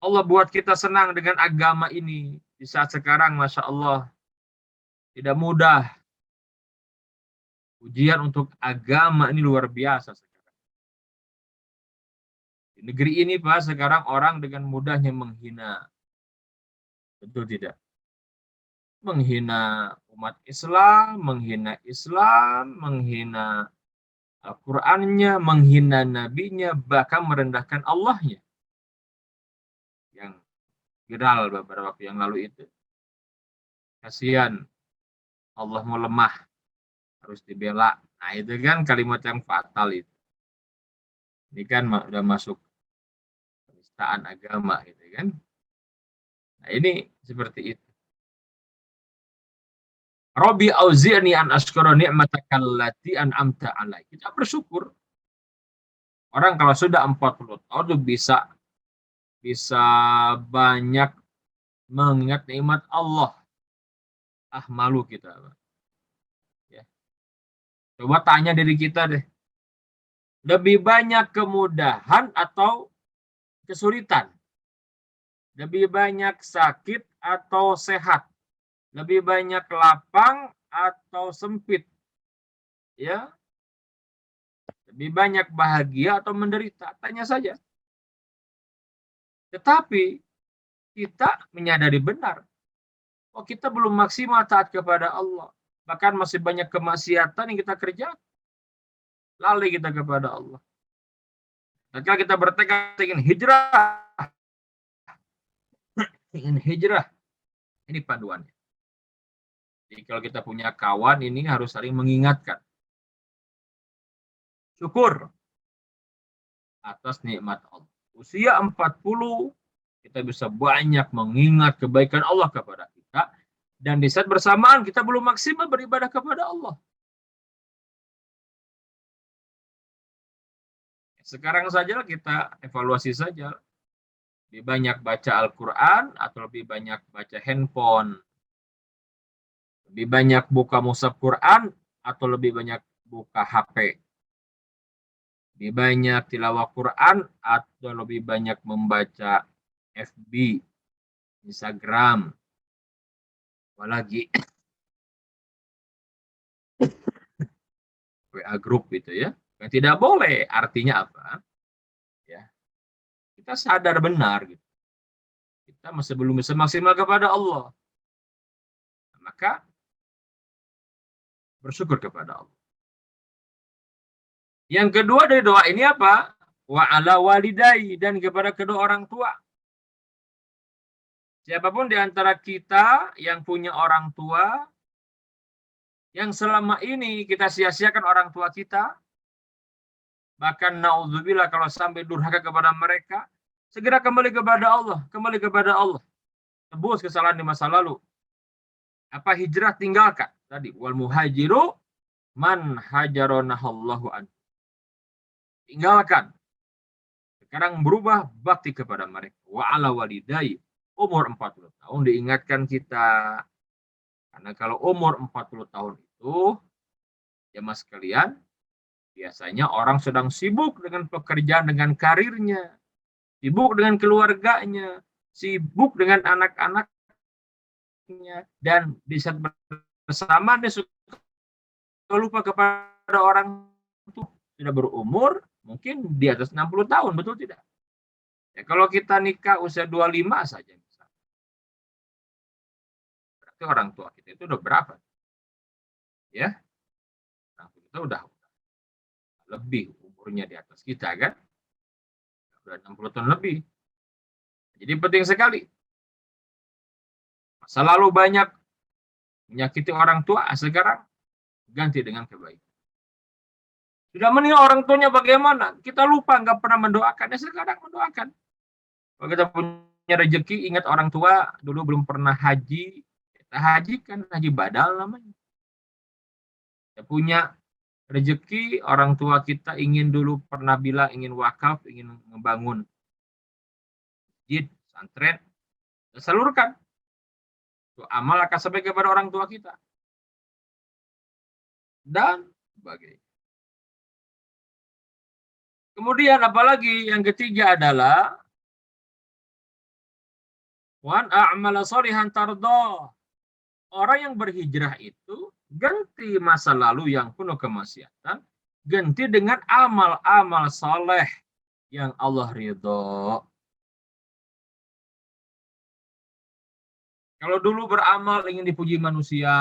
[SPEAKER 3] Allah buat kita senang dengan agama ini. Di saat sekarang, Masya Allah, tidak mudah. Ujian untuk agama ini luar biasa sekarang. Di negeri ini, Pak, sekarang orang dengan mudahnya menghina. Betul tidak? Menghina umat Islam, menghina Al-Qur'annya, menghina nabinya, bahkan merendahkan Allahnya. Yang viral beberapa waktu yang lalu itu. Kasihan, Allah mau lemah, harus dibela. Nah itu kan kalimat yang fatal itu. Ini kan udah masuk penistaan agama gitu kan. Nah ini seperti itu. Rabbi auzi'ni an ashkura ni'mataka allati an'amta 'alai. Kita bersyukur. Orang kalau sudah 40 tahun itu bisa banyak mengingat nikmat Allah. malu kita. Ya. Coba tanya diri kita deh. Lebih banyak kemudahan atau kesulitan? Lebih banyak sakit atau sehat? Lebih banyak lapang atau sempit? Ya, lebih banyak bahagia atau menderita? Tanya saja. Tetapi kita menyadari benar, kita belum maksimal taat kepada Allah. Bahkan masih banyak kemaksiatan yang kita kerjakan. Lalai kita kepada Allah. Ketika kita bertekad ingin hijrah, ini panduannya. Jadi kalau kita punya kawan ini harus saling mengingatkan. Syukur atas nikmat Allah. Usia 40, kita bisa banyak mengingat kebaikan Allah kepada kita. Dan di saat bersamaan kita belum maksimal beribadah kepada Allah. Sekarang saja kita evaluasi saja. Lebih banyak baca Al-Quran atau lebih banyak baca handphone? Lebih banyak buka mushaf Quran atau lebih banyak buka HP? Lebih banyak tilawah Quran atau lebih banyak membaca FB, Instagram, apalagi WA group gitu ya. Yang tidak boleh, artinya apa? Ya, kita sadar benar gitu. Kita masih belum bisa maksimal kepada Allah. Maka bersyukur kepada Allah. Yang kedua dari doa ini apa? Wa ala walidai, dan kepada kedua orang tua. Siapapun di antara kita yang punya orang tua, yang selama ini kita sia-siakan orang tua kita, bahkan naudzubillah kalau sampai durhaka kepada mereka, segera kembali kepada Allah, kembali kepada Allah. Tebus kesalahan di masa lalu. Apa hijrah tinggalkan? Tadi, wal muhajiru man hajaronahallahu an. Tinggalkan. Sekarang berubah bakti kepada mereka. Wa ala walidai. Umur 40 tahun diingatkan kita. Karena kalau umur 40 tahun itu, ya mas sekalian, biasanya orang sedang sibuk dengan pekerjaan, dengan karirnya, sibuk dengan keluarganya, sibuk dengan anak-anaknya, dan di saat bersama dia suka lupa kepada orang tua. Sudah berumur, mungkin di atas 60 tahun, betul tidak? Ya, kalau kita nikah usia 25 saja, misalnya, berarti orang tua kita itu udah berapa? Ya, orang tua kita udah lebih umurnya di atas kita kan? Sudah 60 tahun lebih. Jadi penting sekali. Masa lalu banyak menyakiti orang tua, sekarang ganti dengan kebaikan. Sudah meninggal orang tuanya bagaimana? Kita lupa, nggak pernah mendoakan. Ya sekarang mendoakan. Kalau kita punya rezeki, ingat orang tua dulu belum pernah haji. Kita hajikan, haji badal namanya. Kita punya rezeki, orang tua kita ingin dulu pernah bilang ingin wakaf, ingin membangun masjid, pesantren, kita salurkan. Itu amal akan sampai kepada orang tua kita. Dan sebagainya. Kemudian apalagi yang ketiga adalah wan a'mala sholihan tardah. Orang yang berhijrah itu ganti masa lalu yang penuh kemaksiatan, ganti dengan amal-amal soleh yang Allah ridho. Kalau dulu beramal ingin dipuji manusia,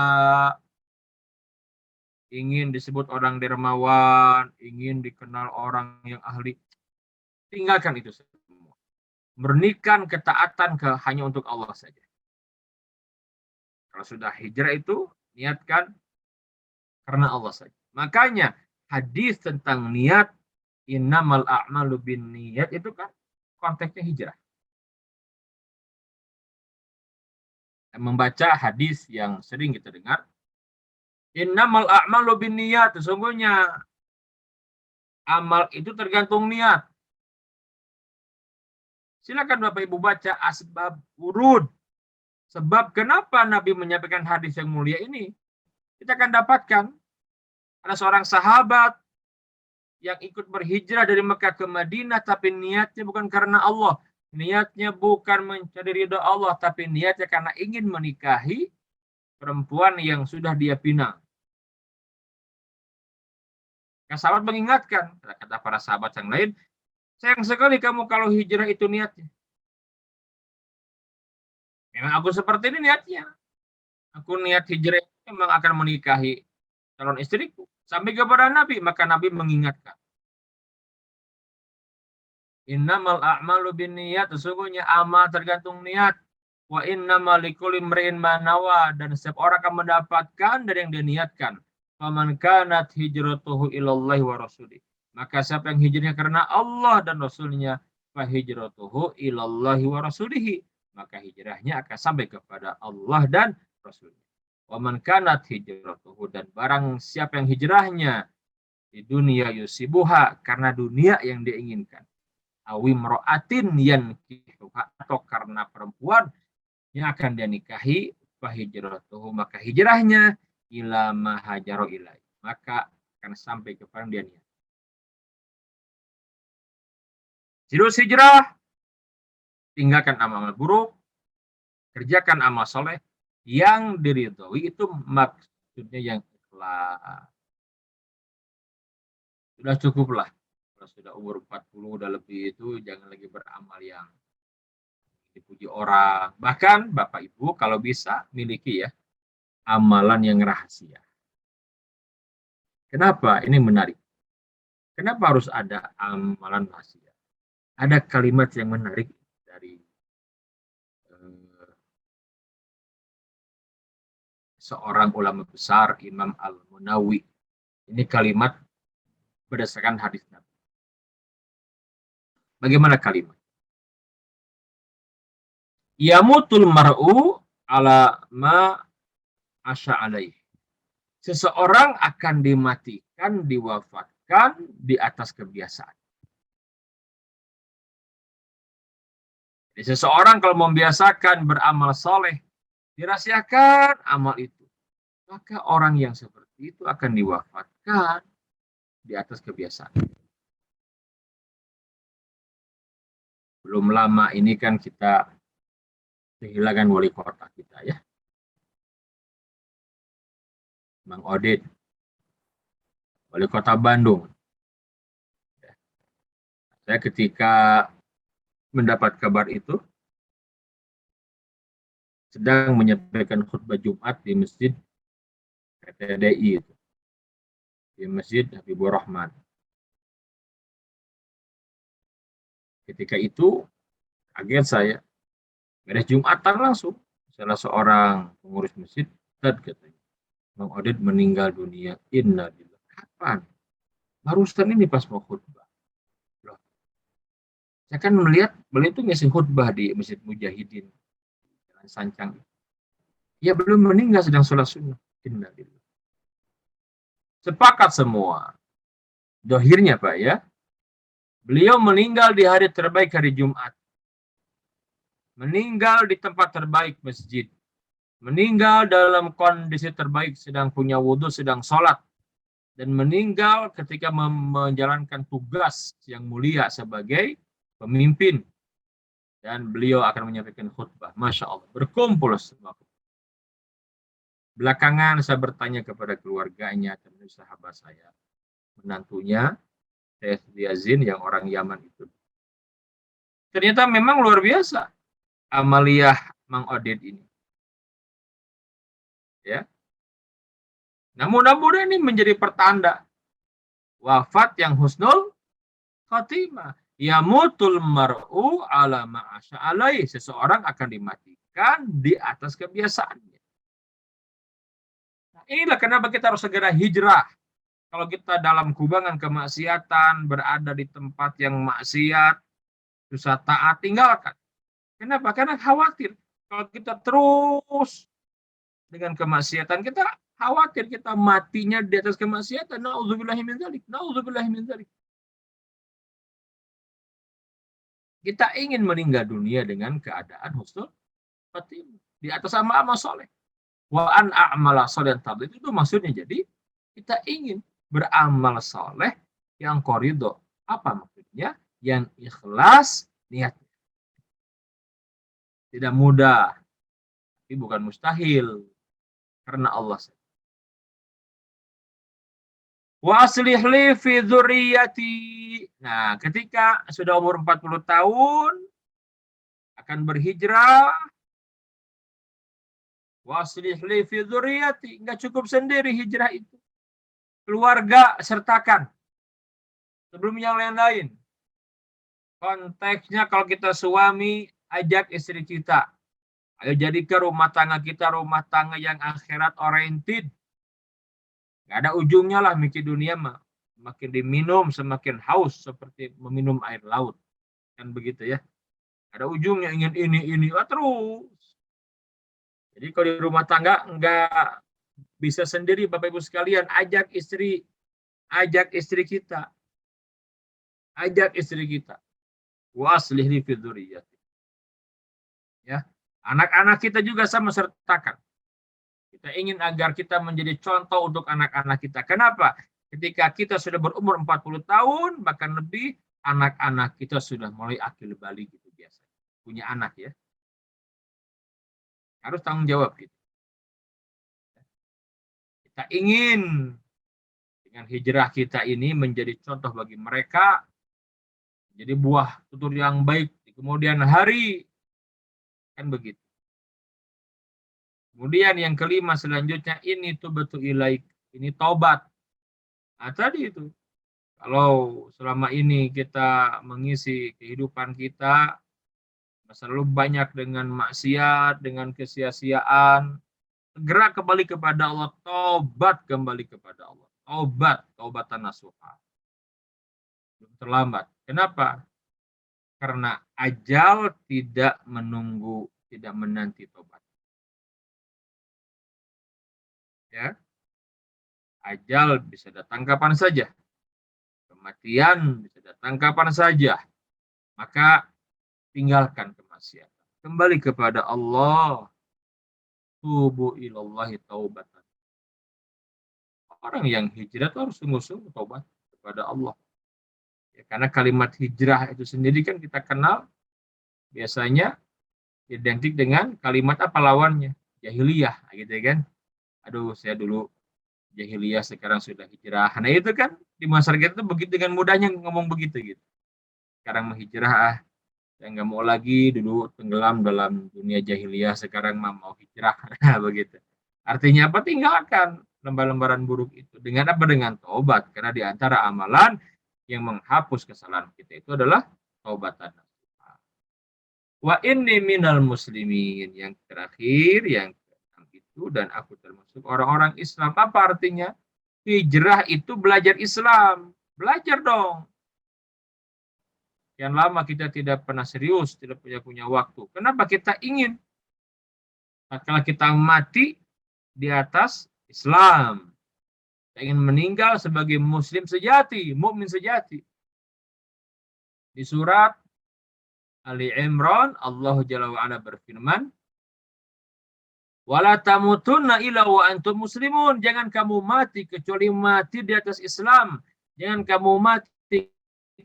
[SPEAKER 3] ingin disebut orang dermawan, ingin dikenal orang yang ahli, tinggalkan itu semua. Murnikan ketaatan hanya untuk Allah saja. Kalau sudah hijrah itu, niatkan karena Allah saja. Makanya hadis tentang niat, innamal a'malu bin niat, itu kan konteksnya hijrah. Membaca hadis yang sering kita dengar, innamal a'malu bin niat, sesungguhnya amal itu tergantung niat. Silakan Bapak Ibu baca asbab urud, Sebab kenapa Nabi menyampaikan hadis yang mulia ini? Kita akan dapatkan ada seorang sahabat yang ikut berhijrah dari Mekah ke Madinah, tapi niatnya bukan karena Allah. Niatnya bukan mencari ridha Allah, tapi niatnya karena ingin menikahi perempuan yang sudah dia pinang. Sahabat mengingatkan, kata para sahabat yang lain, sayang sekali kamu kalau hijrah itu niatnya. Memang aku seperti ini niatnya. Aku niat hijrah memang akan menikahi calon istriku. Sampai kepada Nabi, maka Nabi mengingatkan. Innamal a'malu binniyat, sesungguhnya amal tergantung niat. Wa innamal likulli imri'in ma nawa, dan setiap orang akan mendapatkan dari yang dia niatkan. Faman kanat hijratuhu ilallahi wa rasulih. Maka siapa yang hijrahnya karena Allah dan Rasulnya, fa hijratuhu ilallahi wa rasulihi. Maka hijrahnya akan sampai kepada Allah dan Rasulnya. Wa man kanat hijratuhu, dan barang siapa yang hijrahnya di dunia yusibuha, karena dunia yang dia inginkan. Awim ro'atin yankihuha, atau karena perempuan yang akan dia nikahi, fahijratuhu, maka hijrahnya ila ma hajaru ilai, maka akan sampai kepada dia niat. Terus hijrah, tinggalkan amal buruk, kerjakan amal soleh yang diridhoi, itu maksudnya yang ikhlas. Sudah cukuplah. Kalau sudah umur 40 udah lebih itu jangan lagi beramal yang dipuji orang. Bahkan Bapak Ibu kalau bisa miliki ya amalan yang rahasia. Kenapa? Ini menarik. Kenapa harus ada amalan rahasia? Ada kalimat yang menarik dari seorang ulama besar, Imam Al-Munawi. Ini kalimat berdasarkan hadis Nabi. Bagaimana kalimat? Yamutul mar'u ala ma asya alaih. Seseorang akan dimatikan, diwafatkan di atas kebiasaan. Jadi seseorang kalau membiasakan beramal soleh, dirahasiakan amal itu, maka orang yang seperti itu akan diwafatkan di atas kebiasaan. Belum lama ini kan kita kehilangan wali kota kita ya, Mang Oded, wali kota Bandung. Saya ketika mendapat kabar itu sedang menyampaikan khutbah Jumat di masjid PTDI itu, di Masjid Habibur Rahman. Ketika itu kaget saya, beres Jumatan langsung salah seorang pengurus masjid, katanya, Mang Oded meninggal dunia. Innalillahi. Kapan? Barusan ini pas mau khutbah. Loh, saya kan melihat beliau itu ngisi khutbah di Masjid Mujahidin, Jalan Sancang. Ya belum meninggal, sedang sholat sunnah. Innalillahi. Sepakat semua. Dohirnya Pak ya, beliau meninggal di hari terbaik, hari Jumat. Meninggal di tempat terbaik masjid. Meninggal dalam kondisi terbaik, sedang punya wudhu, sedang sholat. Dan meninggal ketika menjalankan tugas yang mulia sebagai pemimpin. Dan beliau akan menyampaikan khutbah. Masya Allah, berkumpul semua. Belakangan saya bertanya kepada keluarganya, teman sahabat saya, menantunya, Syekh Yazin yang orang Yaman itu. Ternyata memang luar biasa amaliyah Mang Oded ini. Ya. Namun mudah-mudahan ini menjadi pertanda wafat yang husnul khatimah. Yamutul mar'u ala ma'asya alaih. Seseorang akan dimatikan di atas kebiasaannya. Nah, inilah kenapa kita harus segera hijrah. Kalau kita dalam kubangan kemaksiatan, berada di tempat yang maksiat, susah taat, tinggalkan. Kenapa? Karena khawatir. Kalau kita terus dengan kemaksiatan, kita khawatir kita matinya di atas kemaksiatan. Na'udzubillahi min dzalik. Na'udzubillahi min dzalik. Kita ingin meninggal dunia dengan keadaan husnul Fatimah. Di atas amal-amal soleh. Wa an a'mala soleh tabligh, itu maksudnya. Jadi kita ingin beramal soleh yang koridor. Apa maksudnya? Yang ikhlas niat. Tidak mudah, tapi bukan mustahil. Karena Allah. Wa aslih li fi dzurriyyati. Nah, ketika sudah umur 40 tahun akan berhijrah, wa aslih li fi dzurriyyati, enggak cukup sendiri hijrah itu. Keluarga sertakan. Sebelum yang lain-lain. Konteksnya kalau kita suami, ajak istri kita. Ayo jadikan rumah tangga kita rumah tangga yang akhirat oriented. Gak ada ujungnya lah mikir dunia mah. Semakin diminum semakin haus seperti meminum air laut. Kan begitu ya. Ada ujungnya ingin ini terus. Jadi kalau di rumah tangga enggak bisa sendiri Bapak Ibu sekalian, ajak istri kita. Ajak istri kita. Wa aslih li fi dzurriyyati. Ya. Anak-anak kita juga sama sertakan. Kita ingin agar kita menjadi contoh untuk anak-anak kita. Kenapa? Ketika kita sudah berumur 40 tahun, bahkan lebih, anak-anak kita sudah mulai akil balik gitu biasa. Punya anak ya. Harus tanggung jawab gitu. Kita ingin dengan hijrah kita ini menjadi contoh bagi mereka, jadi buah tutur yang baik di kemudian hari. Kan begitu. Kemudian yang kelima selanjutnya, ini tuh betul ilaik. Ini taubat. Nah tadi itu. Kalau selama ini kita mengisi kehidupan kita, selalu banyak dengan maksiat, dengan kesia-siaan, segera kembali kepada Allah. Taubat kembali kepada Allah. Taubatan nasuha. Belum terlambat. Kenapa? Karena ajal tidak menunggu, tidak menanti tobat. Ya, ajal bisa datang kapan saja, kematian bisa datang kapan saja. Maka tinggalkan kemaksiatan, kembali kepada Allah. Tubu ilallahi taubatan. Orang yang hijrah itu harus sungguh-sungguh taubat kepada Allah. Ya, karena kalimat hijrah itu sendiri kan kita kenal biasanya identik dengan kalimat apa lawannya? Jahiliyah, gitu kan? Aduh, saya dulu jahiliyah, sekarang sudah hijrah. Nah itu kan di masyarakat itu begitu, dengan mudahnya ngomong begitu gitu. Sekarang menghijrah, saya nggak mau lagi, dulu tenggelam dalam dunia jahiliyah, sekarang mau hijrah. Begitu. Artinya apa? Tinggalkan lembar-lembaran buruk itu. Dengan apa? Dengan taubat. Karena di antara amalan yang menghapus kesalahan kita itu adalah taubatan. Wa inni minal muslimin. Yang terakhir, yang itu, dan aku termasuk orang-orang Islam. Apa artinya? Hijrah itu belajar Islam. Belajar dong. Yang lama kita tidak pernah serius, tidak punya waktu. Kenapa kita ingin? Kalau kita mati di atas Islam, kita ingin meninggal sebagai muslim sejati, mukmin sejati. Di surat Ali Imran, Allah Jalla wa'ala berfirman, wala tamutunna illa wa antum muslimun. Jangan kamu mati kecuali mati di atas Islam. Jangan kamu mati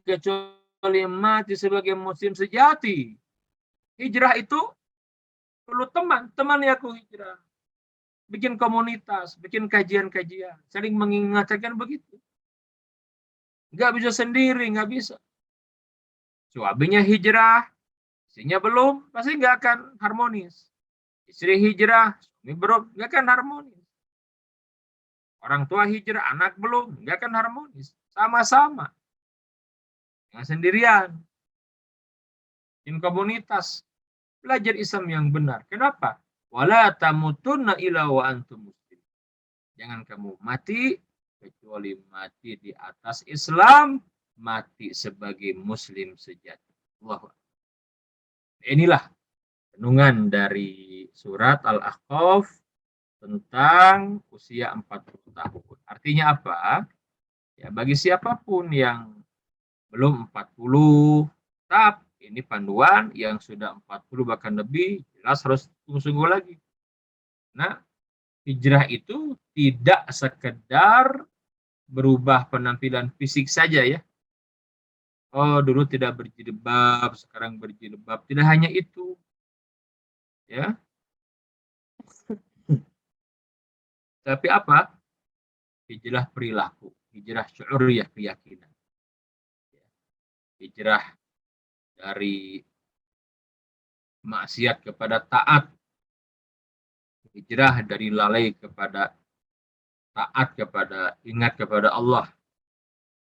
[SPEAKER 3] kecuali mati sebagai muslim sejati. Hijrah itu perlu teman ya aku hijrah. Bikin komunitas, bikin kajian-kajian, saling mengingatkan begitu. Nggak bisa sendiri, nggak bisa. Suaminya hijrah, istrinya belum, pasti nggak akan harmonis. Istri hijrah, suami belum, nggak akan harmonis. Orang tua hijrah, anak belum, nggak akan harmonis. Sama-sama. Nggak sendirian. Bikin komunitas. Belajar Islam yang benar. Kenapa? Wala tamutunna illa wa antum muslim. Jangan kamu mati kecuali mati di atas Islam, mati sebagai muslim sejati. Allahu Akbar. Inilah renungan dari surat Al-Ahqaf tentang usia 40 tahun. Artinya apa? Ya, bagi siapapun yang belum 40, tetap ini panduan. Yang sudah 40 bahkan lebih, jelas harus sungguh-sungguh lagi. Nah, hijrah itu tidak sekedar berubah penampilan fisik saja ya. Oh, dulu tidak berjilbab, sekarang berjilbab. Tidak hanya itu, ya. Tapi apa? Hijrah perilaku, hijrah syu'uriyah, keyakinan. Hijrah dari maksiat kepada taat, hijrah dari lalai kepada taat, kepada ingat kepada Allah.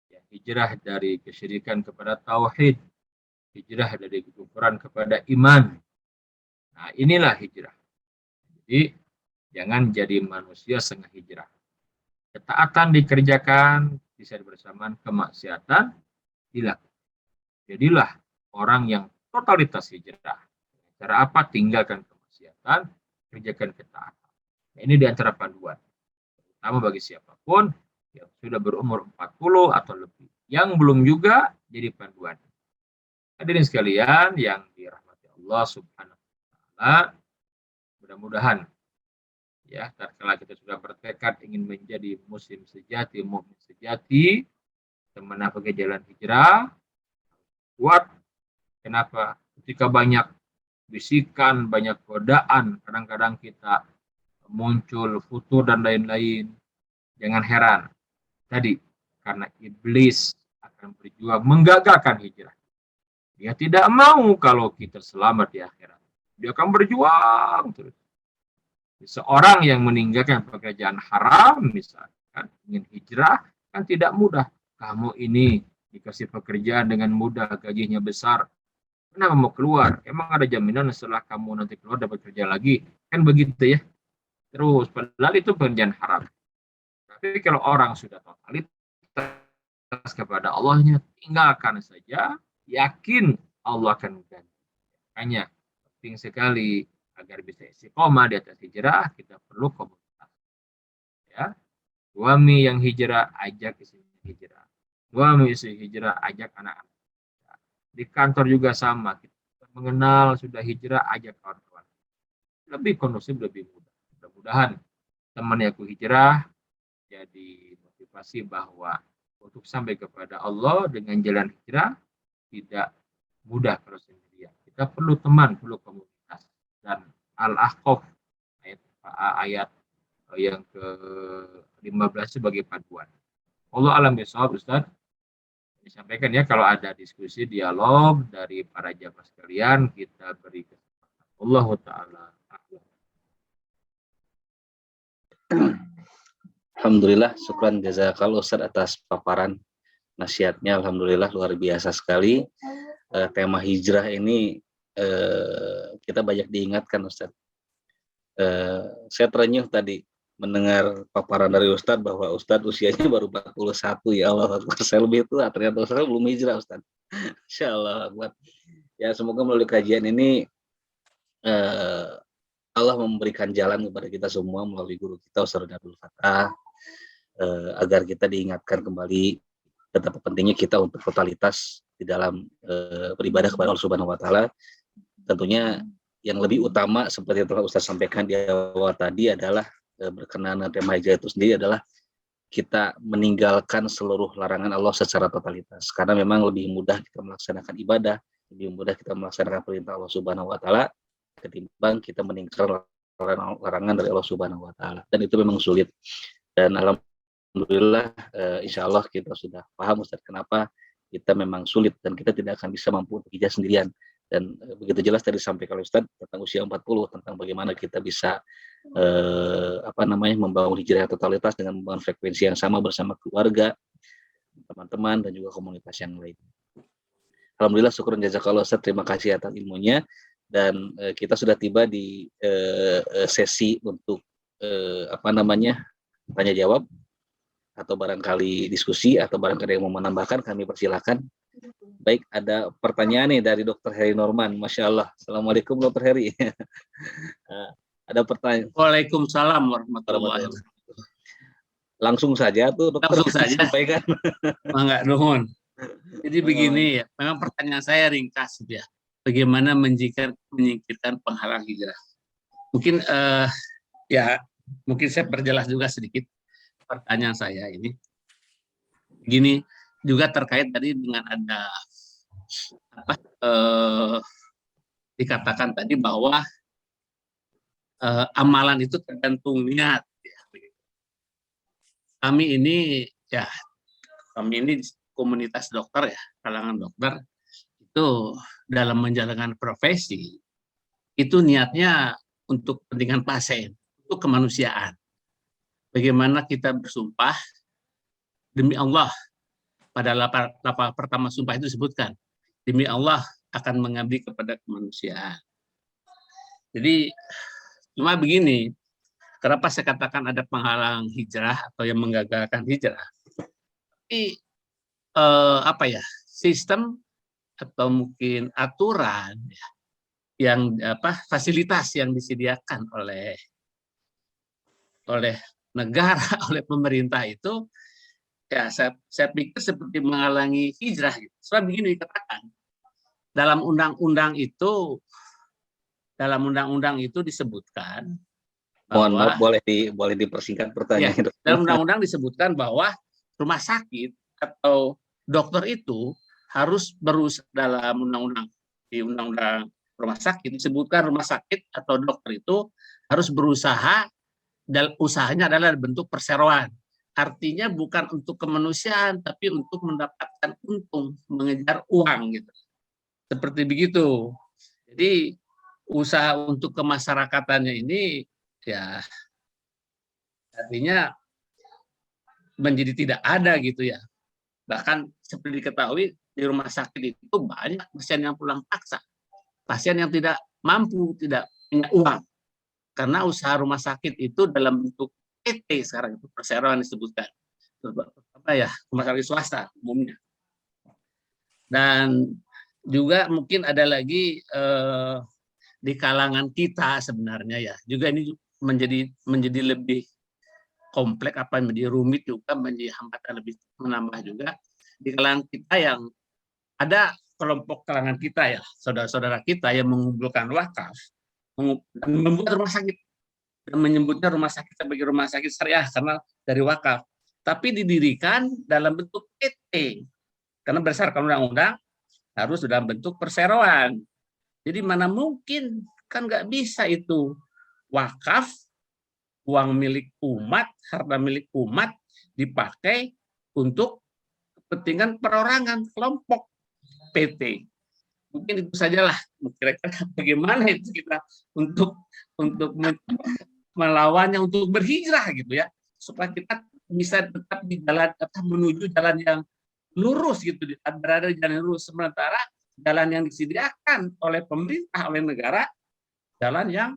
[SPEAKER 3] Ya, hijrah dari kesyirikan kepada tauhid, hijrah dari kekufuran kepada iman. Nah, inilah hijrah. Jadi, jangan jadi manusia setengah hijrah. Ketaatan dikerjakan, bisa bersamaan kemaksiatan dilakukan. Jadilah orang yang totalitas hijrah. Cara apa? Tinggalkan kemaksiatan, kerjakan ketaatan. Nah, ini diantara panduan. Terutama bagi siapapun yang sudah berumur 40 atau lebih. Yang belum juga jadi panduan. Hadirin sekalian yang dirahmati Allah Subhanahu wa taala, mudah-mudahan ya, tatkala kita sudah bertekad ingin menjadi muslim sejati, mukmin sejati, teman pakai jalan hijrah, kuat. Kenapa? Ketika banyak bisikan, banyak godaan, kadang-kadang kita muncul futur dan lain-lain. Jangan heran. Tadi, karena iblis akan berjuang menggagalkan hijrah. Dia tidak mau kalau kita selamat di akhirat. Dia akan berjuang terus. Seorang yang meninggalkan pekerjaan haram, misalkan ingin hijrah, kan tidak mudah. Kamu ini dikasih pekerjaan dengan mudah, gajinya besar. Kenapa mau keluar? Emang ada jaminan setelah kamu nanti keluar dapat kerja lagi? Kan begitu ya. Terus, padahal itu pekerjaan haram. Tapi kalau orang sudah totalitas kepada Allahnya, tinggalkan saja, yakin Allah akan ganti. Makanya penting sekali agar bisa istiqomah di atas hijrah, kita perlu komunitas. Ya, suami yang hijrah ajak istrinya hijrah, suami istri hijrah ajak anak-anak. Di kantor juga sama, kita mengenal sudah hijrah ajak kawan-kawan. Lebih kondusif, lebih mudah. Mudah-mudahan teman yang aku hijrah jadi motivasi bahwa untuk sampai kepada Allah dengan jalan hijrah tidak mudah kalau sendirian. Kita perlu teman, perlu komunitas. Dan Al-Ahqaf ayat yang ke-15 sebagai panduan. Allah alam bisawab, Ustaz. Disampaikan ya, kalau ada diskusi, dialog dari para jamaah sekalian, kita beri kesempatan. Allah Ta'ala.
[SPEAKER 2] Alhamdulillah, syukran jazakallahu Ustaz atas paparan nasihatnya. Alhamdulillah luar biasa sekali. Tema hijrah ini kita banyak diingatkan Ustaz. Saya terenyuh tadi mendengar paparan dari Ustaz bahwa Ustaz usianya baru 41, ya Allah. Saya lebih tua, ternyata Ustaz belum hijrah Ustaz. Insyaallah. Ya, semoga melalui kajian ini Allah memberikan jalan kepada kita semua melalui guru kita Ustaz Abdul Fattah, agar kita diingatkan kembali betapa pentingnya kita untuk totalitas di dalam beribadah kepada Allah Subhanahu wa taala. Tentunya yang lebih utama seperti yang telah Ustaz sampaikan di awal tadi adalah berkenaan dengan tema hijrah itu sendiri adalah kita meninggalkan seluruh larangan Allah secara totalitas. Karena memang lebih mudah kita melaksanakan ibadah, lebih mudah kita melaksanakan perintah Allah Subhanahu wa taala ketimbang kita meninggalkan larangan dari Allah Subhanahu wa taala. Dan itu memang sulit. Dan alhamdulillah insya Allah kita sudah paham Ustaz kenapa kita memang sulit dan kita tidak akan bisa mampu untuk hijrah sendirian. Dan begitu jelas tadi disampaikan oleh Ustaz tentang usia 40, tentang bagaimana kita bisa membangun hijrah totalitas dengan membangun frekuensi yang sama bersama keluarga, teman-teman dan juga komunitas yang lain. Alhamdulillah, syukur jazakallah Ustaz, terima kasih atas ilmunya. Dan kita sudah tiba di sesi untuk tanya jawab atau barangkali diskusi atau barangkali yang mau menambahkan, kami persilakan. Baik, ada pertanyaan nih dari Dr. Heri Norman. Masya Allah. Assalamualaikum Dr. Heri. Ada pertanyaan.
[SPEAKER 4] Waalaikumsalam warahmatullahi wabarakatuh.
[SPEAKER 2] Langsung saja tuh Dokter.
[SPEAKER 4] Langsung saja.
[SPEAKER 2] Sampaikan.
[SPEAKER 4] Enggak, nuhun. Jadi begini ya, memang pertanyaan saya ringkas ya. Bagaimana menyingkirkan penghalang hijrah? Mungkin ya mungkin saya perjelas juga sedikit pertanyaan saya ini. Gini juga terkait tadi dengan ada apa dikatakan tadi bahwa amalan itu tergantung niat. Kami ini ya komunitas dokter ya, kalangan dokter itu dalam menjalankan profesi itu niatnya untuk kepentingan pasien, untuk kemanusiaan. Bagaimana kita bersumpah demi Allah, pada lapar pertama sumpah itu disebutkan, demi Allah akan mengabdi kepada kemanusiaan. Jadi cuma begini, kenapa saya katakan ada penghalang hijrah atau yang menggagalkan hijrah? Tapi apa ya, sistem atau mungkin aturan yang fasilitas yang disediakan oleh negara, oleh pemerintah itu ya saya pikir seperti menghalangi hijrah gitu. Sebab begini dikatakan dalam undang-undang itu disebutkan
[SPEAKER 2] Mohon maaf,
[SPEAKER 4] bahwa
[SPEAKER 2] boleh dipersingkat pertanyaan itu.
[SPEAKER 4] dalam undang-undang disebutkan bahwa rumah sakit atau dokter itu harus berusaha, dalam undang-undang rumah sakit disebutkan rumah sakit atau dokter itu harus berusaha, dan usahanya adalah bentuk perseroan. Artinya bukan untuk kemanusiaan, tapi untuk mendapatkan untung, mengejar uang gitu. Seperti begitu. Jadi usaha untuk kemasyarakatannya ini ya artinya menjadi tidak ada gitu ya. Bahkan seperti diketahui di rumah sakit itu banyak pasien yang pulang paksa, pasien yang tidak mampu, tidak punya uang, karena usaha rumah sakit itu dalam bentuk PT sekarang itu perseroan disebutkan, apa ya, rumah sakit swasta umumnya. Dan juga mungkin ada lagi di kalangan kita sebenarnya ya, juga ini menjadi lebih kompleks, menjadi rumit juga, menjadi hambatan lebih menambah juga di kalangan kita, yang ada kelompok kalangan kita ya, saudara-saudara kita yang mengumpulkan wakaf, membuat rumah sakit dan menyebutnya rumah sakit sebagai rumah sakit syariah karena dari wakaf, tapi didirikan dalam bentuk PT karena berdasarkan undang-undang harus dalam bentuk perseroan. Jadi mana mungkin, kan nggak bisa itu wakaf, uang milik umat, harta milik umat dipakai untuk kepentingan perorangan kelompok PT. Mungkin itu sajalah kira-kira bagaimana itu kita untuk melawannya, untuk berhijrah gitu ya, supaya kita bisa tetap di jalan, menuju jalan yang lurus gitu, berada di jalan yang lurus, sementara jalan yang disediakan oleh pemerintah, oleh negara, jalan yang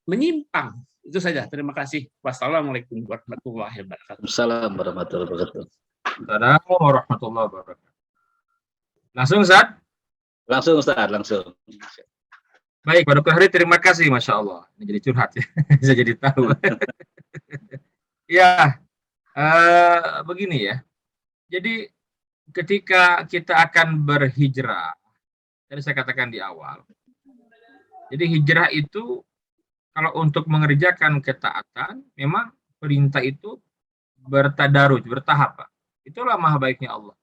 [SPEAKER 4] menyimpang. Itu saja. Terima kasih. Wassalamualaikum warahmatullahi wabarakatuh.
[SPEAKER 2] Assalamualaikum warahmatullahi wabarakatuh.
[SPEAKER 3] Assalamualaikum warahmatullahi wabarakatuh. Langsung, Ustaz?
[SPEAKER 2] Langsung Ustaz, langsung.
[SPEAKER 3] Baik, Pak Dr. Hari, terima kasih, Masya Allah. Ini jadi curhat ya, bisa jadi tahu. Ya, begini ya. Jadi ketika kita akan berhijrah, tadi saya katakan di awal, jadi hijrah itu kalau untuk mengerjakan ketaatan, memang perintah itu bertadaruj, bertahap, Pak. Itulah maha baiknya Allah.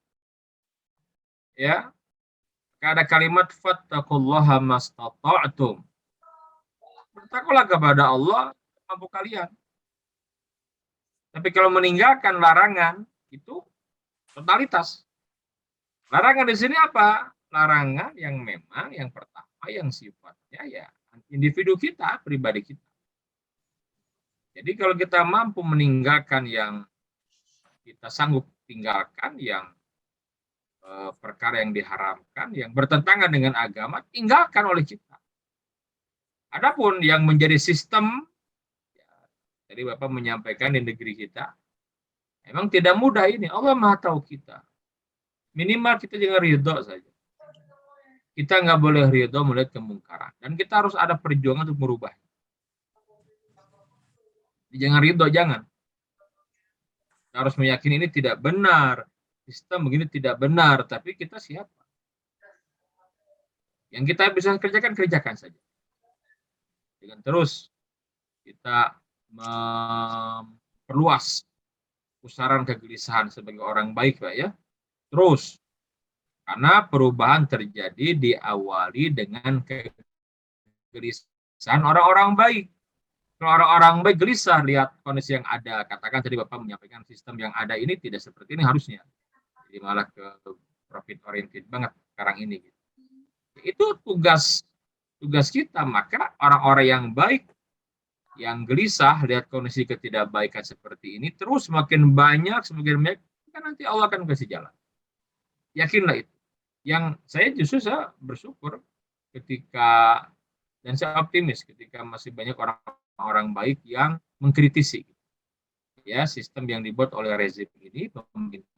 [SPEAKER 3] Ya, ada kalimat fattaqullaha mastata'tum. Bertakwalah kepada Allah mampu kalian. Tapi kalau meninggalkan larangan itu totalitas. Larangan di sini apa? Larangan yang memang yang pertama yang sifatnya ya individu kita, pribadi kita. Jadi kalau kita mampu meninggalkan yang kita sanggup tinggalkan, yang perkara yang diharamkan, yang bertentangan dengan agama, tinggalkan oleh kita. Adapun yang menjadi sistem, ya, tadi Bapak menyampaikan di negeri kita, memang tidak mudah ini. Allah Maha tahu kita. Minimal kita jangan ridho saja. Kita nggak boleh ridho melihat kemungkaran. Dan kita harus ada perjuangan untuk merubah. Jangan ridho, jangan. Kita harus meyakini ini tidak benar. Sistem begini tidak benar. Tapi kita siapa? Yang kita bisa kerjakan, kerjakan saja. dengan terus kita memperluas pusaran kegelisahan sebagai orang baik, Pak ya. Terus karena perubahan terjadi diawali dengan kegelisahan orang-orang baik. Kalau orang-orang baik gelisah lihat kondisi yang ada, katakan tadi Bapak menyampaikan sistem yang ada ini tidak seperti ini harusnya. Jadi malah ke profit oriented banget sekarang ini. Itu tugas kita. Maka orang-orang yang baik, yang gelisah lihat kondisi ketidakbaikan seperti ini, terus semakin banyak, kan nanti Allah akan kasih jalan. Yakinlah itu. Yang saya justru bersyukur ketika, dan saya optimis ketika masih banyak orang baik yang mengkritisi ya sistem yang dibuat oleh rezim ini, pemerintah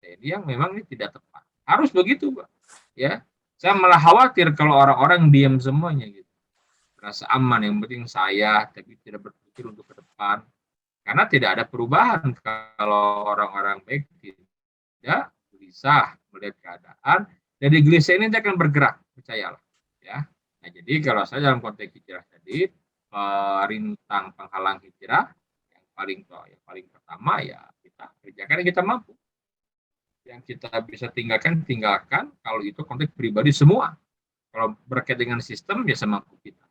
[SPEAKER 3] ini yang memang ini tidak tepat. Harus begitu, Pak. Ya, saya malah khawatir kalau orang-orang diam semuanya gitu. Rasa aman, yang penting saya, tapi tidak berpikir untuk ke depan. Karena tidak ada perubahan kalau orang-orang baik tidak gelisah melihat keadaan, dan di gelisah ini dia akan bergerak, percayalah. Ya. Nah, jadi kalau saya dalam konteks hijrah tadi, perintang penghalang hijrah yang paling pertama ya kita kerjakan yang kita mampu. Yang kita bisa tinggalkan, kalau itu konteks pribadi semua. Kalau berkait dengan sistem, ya semampu kita.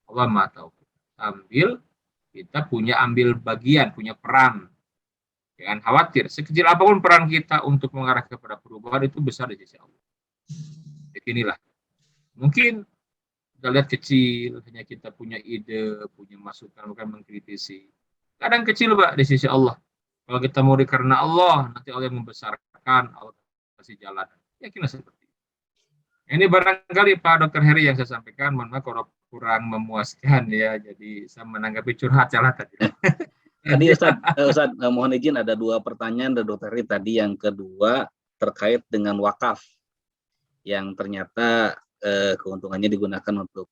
[SPEAKER 3] Allah Maha tahu. Sambil kita ambil bagian, punya peran. Jangan khawatir, sekecil apapun peran kita untuk mengarah kepada perubahan itu besar di sisi Allah. Inilah. Mungkin kita lihat kecil, hanya kita punya ide, punya masukan, bukan mengkritisi. Kadang kecil, Pak, di sisi Allah. Kalau kita mau karena Allah, nanti Allah yang membesarkan, Allah kasih jalan. Yakinlah seperti itu. Ini barangkali Pak Dr. Heri yang saya sampaikan, mohon maaf kalau kurang memuaskan ya, jadi saya menanggapi curhat salah tadi.
[SPEAKER 2] Tadi Ustaz, mohon izin ada 2 pertanyaan dari Dr. Heri tadi. Yang kedua terkait dengan wakaf yang ternyata keuntungannya digunakan untuk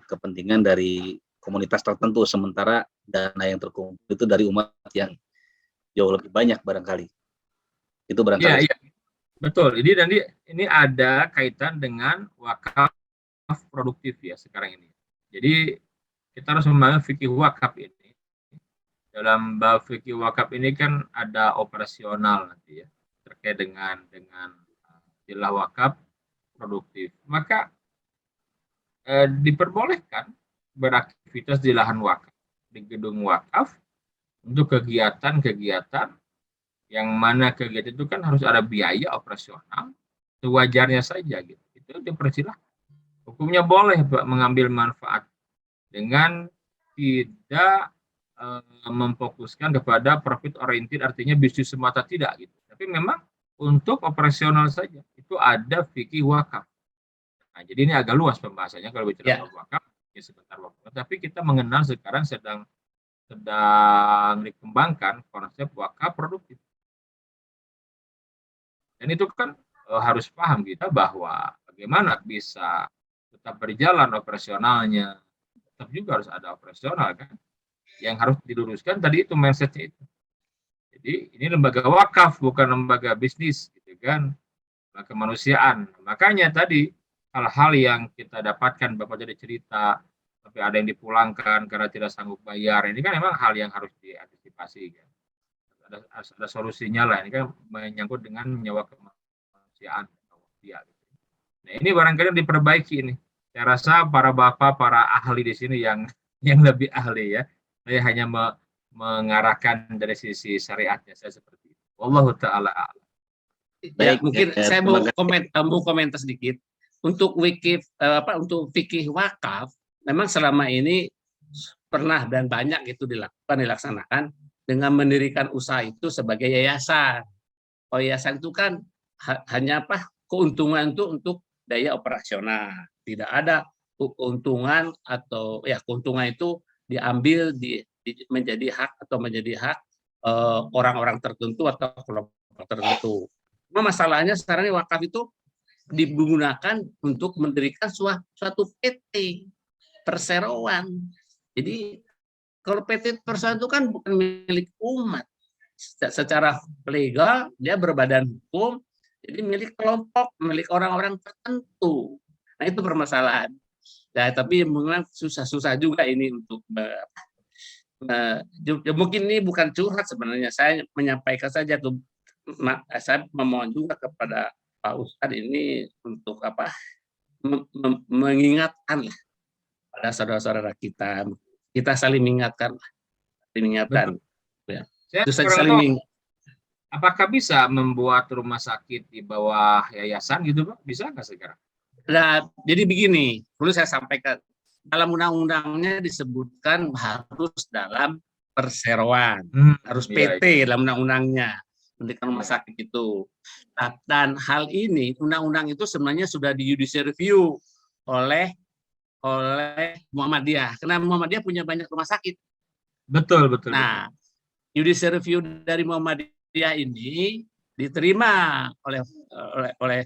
[SPEAKER 2] kepentingan dari komunitas tertentu, sementara dana yang terkumpul itu dari umat yang jauh lebih banyak barangkali. Itu barangkali.
[SPEAKER 3] Iya. Betul. Ini ada kaitan dengan wakaf produktif ya sekarang ini. Jadi kita harus memahami fikih wakaf ini. Dalam bab fikih wakaf ini kan ada operasional nanti ya, terkait dengan istilah wakaf produktif. Maka diperbolehkan beraktivitas di lahan wakaf, di gedung wakaf, untuk kegiatan-kegiatan yang mana kegiatan itu kan harus ada biaya operasional, sewajarnya saja gitu. Itu dipersilahkan. Hukumnya boleh mengambil manfaat dengan tidak memfokuskan kepada profit oriented, artinya bisnis semata, tidak gitu. Tapi memang untuk operasional saja itu ada fikih wakaf. Nah, jadi ini agak luas pembahasannya kalau bicara wakaf ya sebentar waktu. Tapi kita mengenal sekarang sedang dikembangkan konsep wakaf produktif. Dan itu kan harus paham kita bahwa bagaimana bisa tetap berjalan operasionalnya, tetap juga harus ada operasional kan. Yang harus diluruskan tadi itu mindsetnya itu. Jadi ini lembaga wakaf, bukan lembaga bisnis gitu kan, kemanusiaan. Makanya tadi hal-hal yang kita dapatkan, Bapak jadi cerita, tapi ada yang dipulangkan karena tidak sanggup bayar. Ini kan memang hal yang harus diantisipasi kan. Ada solusinya lah. Ini kan menyangkut dengan nyawa kemanusiaan. Nah, ini barangkali diperbaiki ini. Saya rasa para bapak, para ahli di sini yang lebih ahli ya. Saya hanya mengarahkan dari sisi syariatnya saya seperti itu. Wallahu taala a'lam.
[SPEAKER 4] Ya, mungkin saya mau komentar sedikit. Untuk untuk fikih wakaf, memang selama ini pernah dan banyak itu dilaksanakan dengan mendirikan usaha itu sebagai yayasan. Oh, yayasan itu kan hanya keuntungan itu untuk daya operasional. Tidak ada keuntungan atau keuntungan itu diambil menjadi hak orang-orang tertentu atau kelompok tertentu. Cuma masalahnya sekarang ini wakaf itu digunakan untuk mendirikan suatu PT perseroan. Jadi kalau PT perseroan itu kan bukan milik umat. Secara legal dia berbadan hukum, jadi milik kelompok, milik orang-orang tertentu. Nah, itu permasalahan. Ya, tapi memang susah-susah juga ini untuk mungkin ini bukan curhat sebenarnya. Saya menyampaikan saja tuh, saya memohon juga kepada Pak Ustadz ini untuk mengingatkan lah pada saudara-saudara kita. Kita saling mengingatkan,
[SPEAKER 3] Betul.
[SPEAKER 4] Ya.
[SPEAKER 3] Saya
[SPEAKER 4] Itu saja
[SPEAKER 3] kurang
[SPEAKER 4] saling
[SPEAKER 3] tahu, apakah bisa membuat rumah sakit di bawah yayasan gitu, Pak? Bisa nggak sekarang?
[SPEAKER 4] Nah, jadi begini, perlu saya sampaikan. Dalam undang-undangnya disebutkan harus dalam perseroan, harus
[SPEAKER 3] Iya,
[SPEAKER 4] PT dalam undang-undangnya, mendirikan rumah sakit itu. Dan hal ini, undang-undang itu sebenarnya sudah di judicial review oleh Muhammadiyah. Karena Muhammadiyah punya banyak rumah sakit.
[SPEAKER 3] betul, betul.
[SPEAKER 4] Nah, judicial review dari Muhammadiyah ini diterima oleh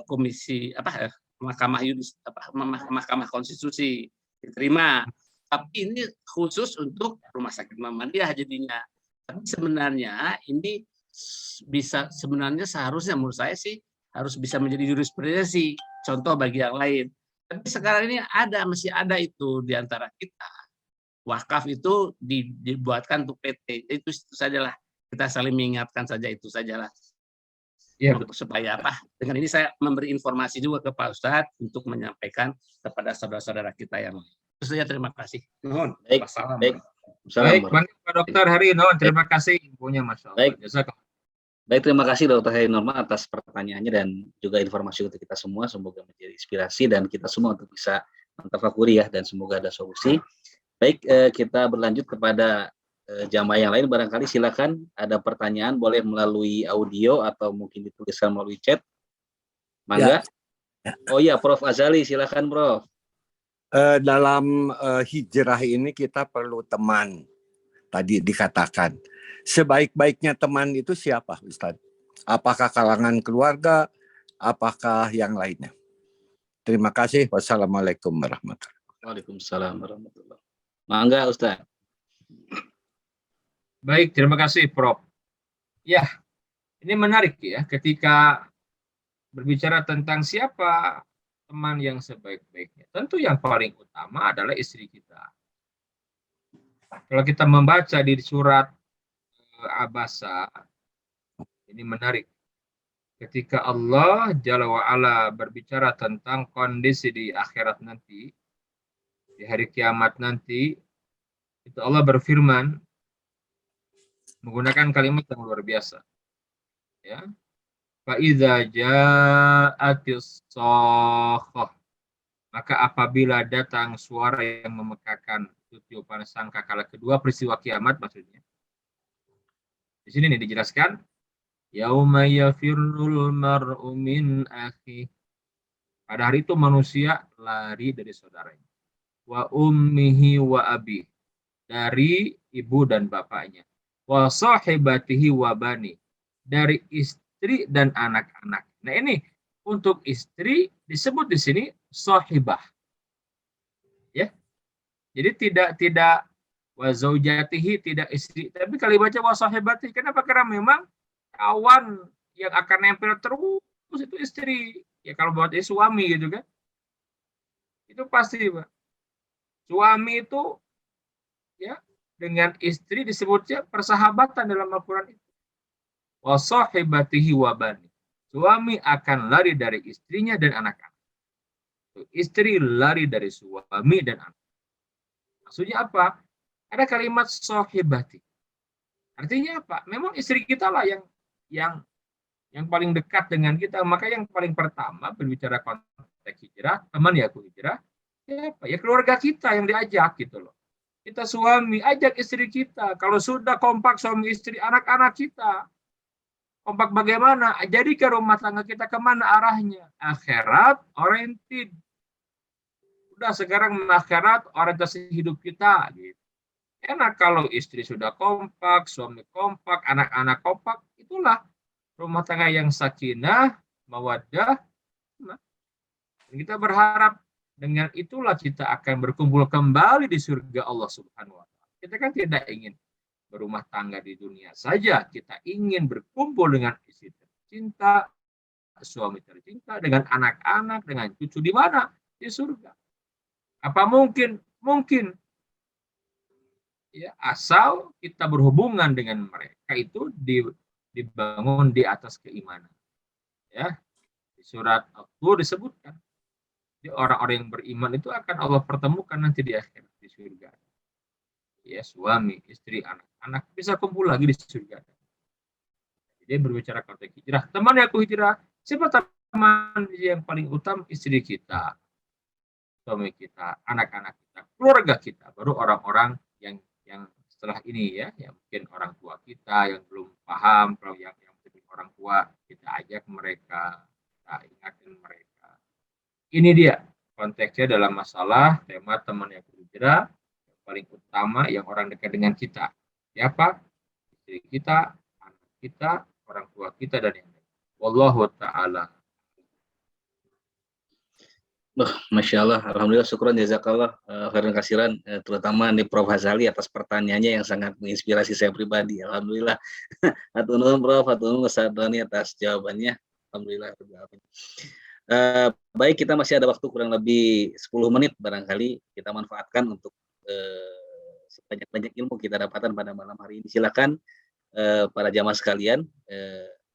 [SPEAKER 4] komisi Mahkamah Konstitusi, diterima. Tapi ini khusus untuk rumah sakit Muhammadiyah jadinya. Tapi sebenarnya ini sebenarnya seharusnya menurut saya sih harus bisa menjadi jurisprudensi, contoh bagi yang lain. Tapi sekarang ini masih ada itu di antara kita. Wakaf itu dibuatkan untuk PT. Itu sajalah, kita saling mengingatkan saja, itu sajalah.
[SPEAKER 3] Ya,
[SPEAKER 4] supaya dengan ini saya memberi informasi juga ke Pak Ustadz untuk menyampaikan kepada saudara-saudara kita yang lain. Itu saja, terima kasih. Nuhun.
[SPEAKER 2] Baik,
[SPEAKER 4] Wassalamualaikum.
[SPEAKER 2] baik.
[SPEAKER 3] Pak Dokter Hari Nuhun, terima kasih infonya, Masya Allah.
[SPEAKER 2] Baik, terima kasih Dr. Heri Norma atas pertanyaannya dan juga informasi untuk kita semua. Semoga menjadi inspirasi dan kita semua untuk bisa mentafakuri ya, dan semoga ada solusi. Baik, kita berlanjut kepada jamaah yang lain. Barangkali silakan ada pertanyaan, boleh melalui audio atau mungkin dituliskan melalui chat. Mangga. Ya. Oh iya, Prof. Azali, silakan Prof.
[SPEAKER 5] Dalam hijrah ini kita perlu teman. Tadi dikatakan, sebaik-baiknya teman itu siapa, Ustaz? Apakah kalangan keluarga? Apakah yang lainnya? Terima kasih. Wassalamualaikum warahmatullahi wabarakatuh.
[SPEAKER 2] Waalaikumsalam warahmatullahi wabarakatuh. Mangga, Ustaz.
[SPEAKER 3] Baik, terima kasih, Prof. Ya, ini menarik ya, ketika berbicara tentang siapa teman yang sebaik-baiknya. Tentu yang paling utama adalah istri kita. Kalau kita membaca di surat Abasa, ini menarik. Ketika Allah Jalla wa'ala berbicara tentang kondisi di akhirat nanti, di hari kiamat nanti, itu Allah berfirman, menggunakan kalimat yang luar biasa. Ya. Fa'idza ja'atis shakhah, maka apabila datang suara yang memekakan, tiupan sangkakala kedua, peristiwa kiamat maksudnya. Di sini nih dijelaskan, yauma yafirrul mar'u min akhi. Pada hari itu manusia lari dari saudaranya. Wa ummihi wa abi, dari ibu dan bapaknya. Wa sahibatihi wa bani, dari istri dan anak-anak. Nah, ini untuk istri disebut di sini sahibah. Ya. Jadi tidak wa zaujatihi, tidak istri, tapi kalau baca wa sahibatihi, kenapa? Karena memang kawan yang akan nempel terus itu istri. Ya kalau buat suami gitu kan. Itu pasti, Pak. Suami itu ya dengan istri disebutnya persahabatan dalam Al-Qur'an itu. Wa sahibatihi wa bani. Suami akan lari dari istrinya dan anak-anak. Istri lari dari suami dan anak. Maksudnya apa? Ada kalimat sahibati. Artinya apa? Memang istri kita lah yang paling dekat dengan kita. Maka yang paling pertama berbicara konteks hijrah, teman ya aku hijrah, ya apa? Ya keluarga kita yang diajak gitu loh. Kita suami, ajak istri kita. Kalau sudah kompak suami istri, anak-anak kita. Kompak bagaimana? Jadi ke rumah tangga kita kemana arahnya? Akhirat oriented. Udah sekarang akhirat orientasi hidup kita. Gitu. Enak kalau istri sudah kompak, suami kompak, anak-anak kompak. Itulah rumah tangga yang sakinah, mawaddah. Nah, kita berharap dengan itulah kita akan berkumpul kembali di surga Allah Subhanahu wa Ta'ala. Kita kan tidak ingin berumah tangga di dunia saja, kita ingin berkumpul dengan istri tercinta, suami tercinta, dengan anak-anak, dengan cucu di mana? Di surga. Apa mungkin? Mungkin. Ya, asal kita berhubungan dengan mereka itu dibangun di atas keimanan. Ya, di surat At-Tur disebutkan, orang-orang yang beriman itu akan Allah pertemukan nanti di akhirat di surga. Ya, suami, istri, anak-anak bisa kumpul lagi di surga. Jadi berbicara konteks hijrah, teman yang aku hijrah, siapa teman yang paling utama? Istri kita, suami kita, anak-anak kita, keluarga kita, baru orang-orang yang setelah ini ya, yang mungkin orang tua kita yang belum paham, kalau yang menjadi orang tua kita ajak mereka, kita ingatkan mereka. Ini dia konteksnya dalam masalah tema teman yang berhijrah, yang paling utama yang orang dekat dengan kita. Siapa? Istri kita, anak kita, orang tua kita, dan yang lain. Wallahu ta'ala.
[SPEAKER 2] Masya Allah, Alhamdulillah, syukuran, jazakallah, khairan kasiran, terutama nih Prof. Hazali atas pertanyaannya yang sangat menginspirasi saya pribadi. Alhamdulillah. Hatur nuhun Prof, hatur nuhun Ustaz Doni atas jawabannya. Alhamdulillah. Baik, kita masih ada waktu kurang lebih 10 menit, barangkali kita manfaatkan untuk sebanyak-banyak ilmu kita dapatkan pada malam hari ini. Silakan para jamaah sekalian,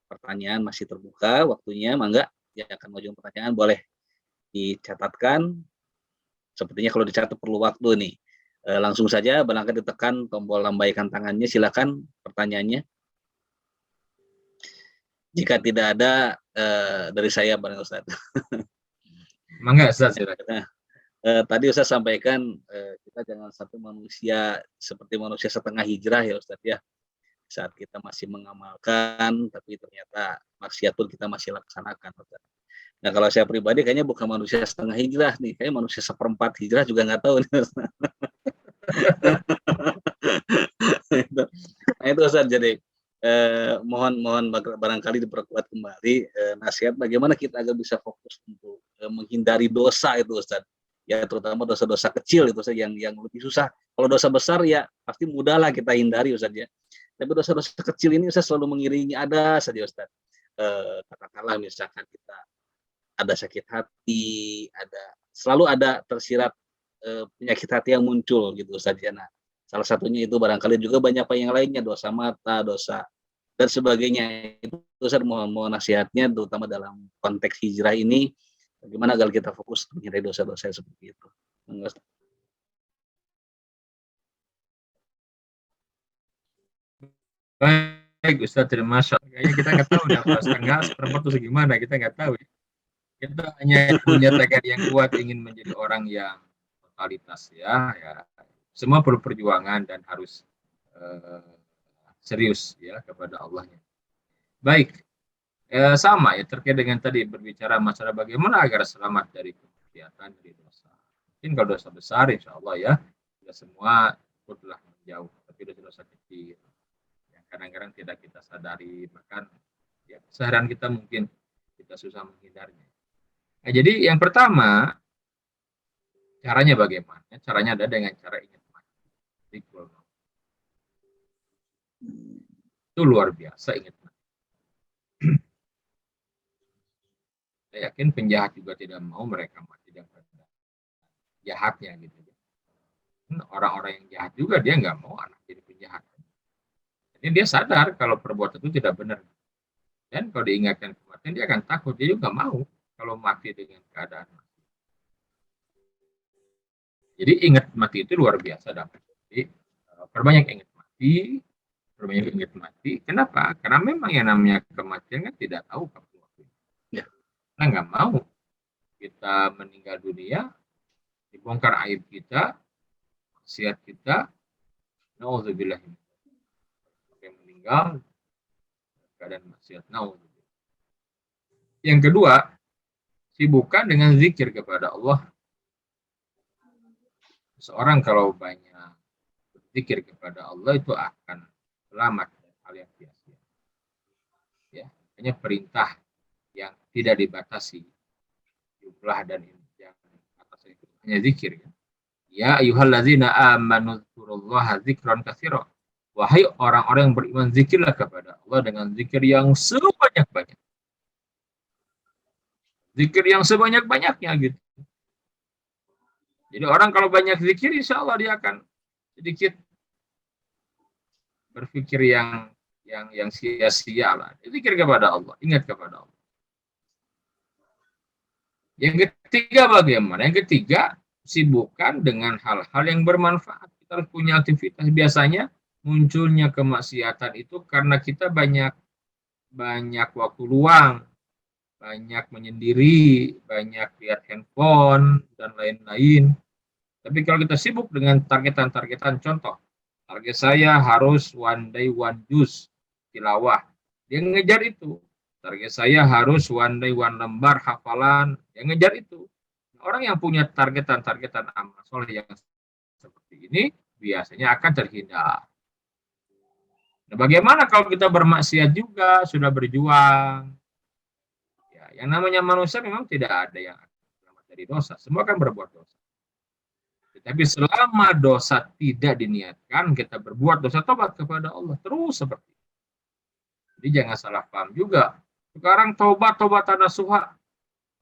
[SPEAKER 2] pertanyaan masih terbuka, waktunya, mangga yang akan mengajukan pertanyaan boleh dicatatkan. Sepertinya kalau dicatat perlu waktu nih. Langsung saja barangkali ditekan tombol lambaikan tangannya, silakan pertanyaannya. Jika tidak ada dari saya barang Ustaz.
[SPEAKER 3] Mangga Ustaz, silakan.
[SPEAKER 2] Tadi Ustaz sampaikan kita jangan sampai manusia seperti manusia setengah hijrah ya Ustaz ya. Saat kita masih mengamalkan tapi ternyata maksiat pun kita masih laksanakan Ustaz. Nah, kalau saya pribadi kayaknya bukan manusia setengah hijrah nih, kayak manusia seperempat hijrah juga nggak tahu nih. Nah itu Ustaz, jadi mohon barangkali diperkuat kembali nasihat bagaimana kita agar bisa fokus untuk menghindari dosa itu Ustaz. Ya terutama dosa-dosa kecil itu Ustaz yang lebih susah. Kalau dosa besar ya pasti mudah lah kita hindari Ustaz ya. Tapi dosa-dosa kecil ini Ustaz selalu mengiringi ada saja Ustaz. Katakanlah misalkan kita ada sakit hati, selalu ada tersirat penyakit hati yang muncul gitu saja. Nah, salah satunya itu barangkali juga banyak yang lainnya, dosa mata, dosa dan sebagainya. Itu Ustaz mau nasihatnya terutama dalam konteks hijrah ini, bagaimana agar kita fokus menghindari dosa-dosa seperti itu.
[SPEAKER 3] Baik Ustaz, terima kasih. Kayaknya kita nggak tahu dah setengah, seperempat itu segimana, kita nggak tahu. Kita hanya punya tekad yang kuat ingin menjadi orang yang totalitas ya. Semua perlu perjuangan dan harus serius ya kepada Allahnya. Baik, sama ya terkait dengan tadi berbicara masalah bagaimana agar selamat dari kemaksiatan, dari dosa. Mungkin kalau dosa besar insya Allah ya kita semua telah menjauh, tapi dosa-dosa kecil yang kadang-kadang tidak kita sadari, bahkan ya keseharian kita mungkin kita susah menghindarnya. Nah, jadi yang pertama, caranya bagaimana? Caranya ada dengan cara ingat mati. Itu luar biasa ingat mati. Saya yakin penjahat juga tidak mau mereka mati dengan jahatnya gitu. Orang-orang yang jahat juga dia nggak mau anak jadi penjahat. Jadi dia sadar kalau perbuatan itu tidak benar. Dan kalau diingatkan kematian dia akan takut, dia juga mau kalau mati dengan keadaan mati. Jadi ingat mati itu luar biasa dapat. Jadi perbanyak ingat mati. Kenapa? Karena memang yang namanya kematian kan tidak tahu kapan waktunya. Ya. Kita nggak mau kita meninggal dunia, dibongkar aib kita, maksiat kita, naudzubillah. Sampai meninggal keadaan maksiat, naudzubillah. Yang kedua, sibukkan dengan zikir kepada Allah. Seorang kalau banyak berzikir kepada Allah itu akan selamat dari hal yang sia-sia. Ya, hanya perintah yang tidak dibatasi jumlah dan yang atas itu hanya zikir ya. Ya ayyuhallazina amanu dzkurullaha dzikran katsira. Wahai orang-orang yang beriman, zikirlah kepada Allah dengan zikir yang sebanyak-banyak. Zikir yang sebanyak-banyaknya gitu. Jadi orang kalau banyak zikir, insya Allah dia akan sedikit berpikir yang sia-sia lah. Zikir kepada Allah, ingat kepada Allah. Yang ketiga bagaimana? Yang ketiga, sibukkan dengan hal-hal yang bermanfaat. Kita harus punya aktivitas. Biasanya munculnya kemaksiatan itu karena kita banyak waktu luang, banyak menyendiri, banyak lihat handphone, dan lain-lain. Tapi kalau kita sibuk dengan targetan-targetan, contoh, target saya harus one day one juz tilawah. Dia ngejar itu. Target saya harus one day one lembar hafalan. Dia ngejar itu. Orang yang punya targetan-targetan amal soleh yang seperti ini biasanya akan terhindar. Nah, bagaimana kalau kita bermaksiat juga, sudah berjuang? Ya, yang namanya manusia memang tidak ada yang selamat dari dosa. Semua kan berbuat dosa. Tapi selama dosa tidak diniatkan, kita berbuat dosa, tobat kepada Allah. Terus seperti itu. Jadi jangan salah paham juga. Sekarang tobat nasuha.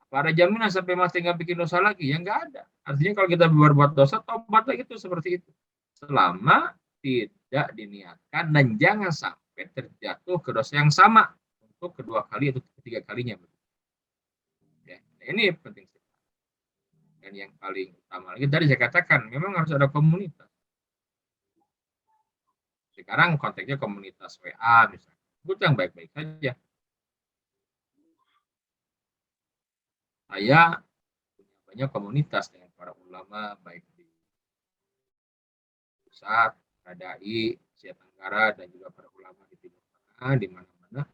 [SPEAKER 3] Apa ada jaminan sampai mati nggak bikin dosa lagi? Ya nggak ada. Artinya kalau kita berbuat dosa, tobat lagi itu seperti itu. Selama tidak diniatkan dan jangan sampai terjatuh ke dosa yang sama untuk kedua kali atau ketiga kalinya. Ya, ini penting. Dan yang paling utama lagi tadi saya katakan memang harus ada komunitas. Sekarang konteksnya komunitas WA misalnya, itu yang baik-baik saja. Saya punya banyak komunitas dengan para ulama baik di pusat, Radai, Asia Tenggara, dan juga para ulama di Timur Tengah, di mana-mana. Nah,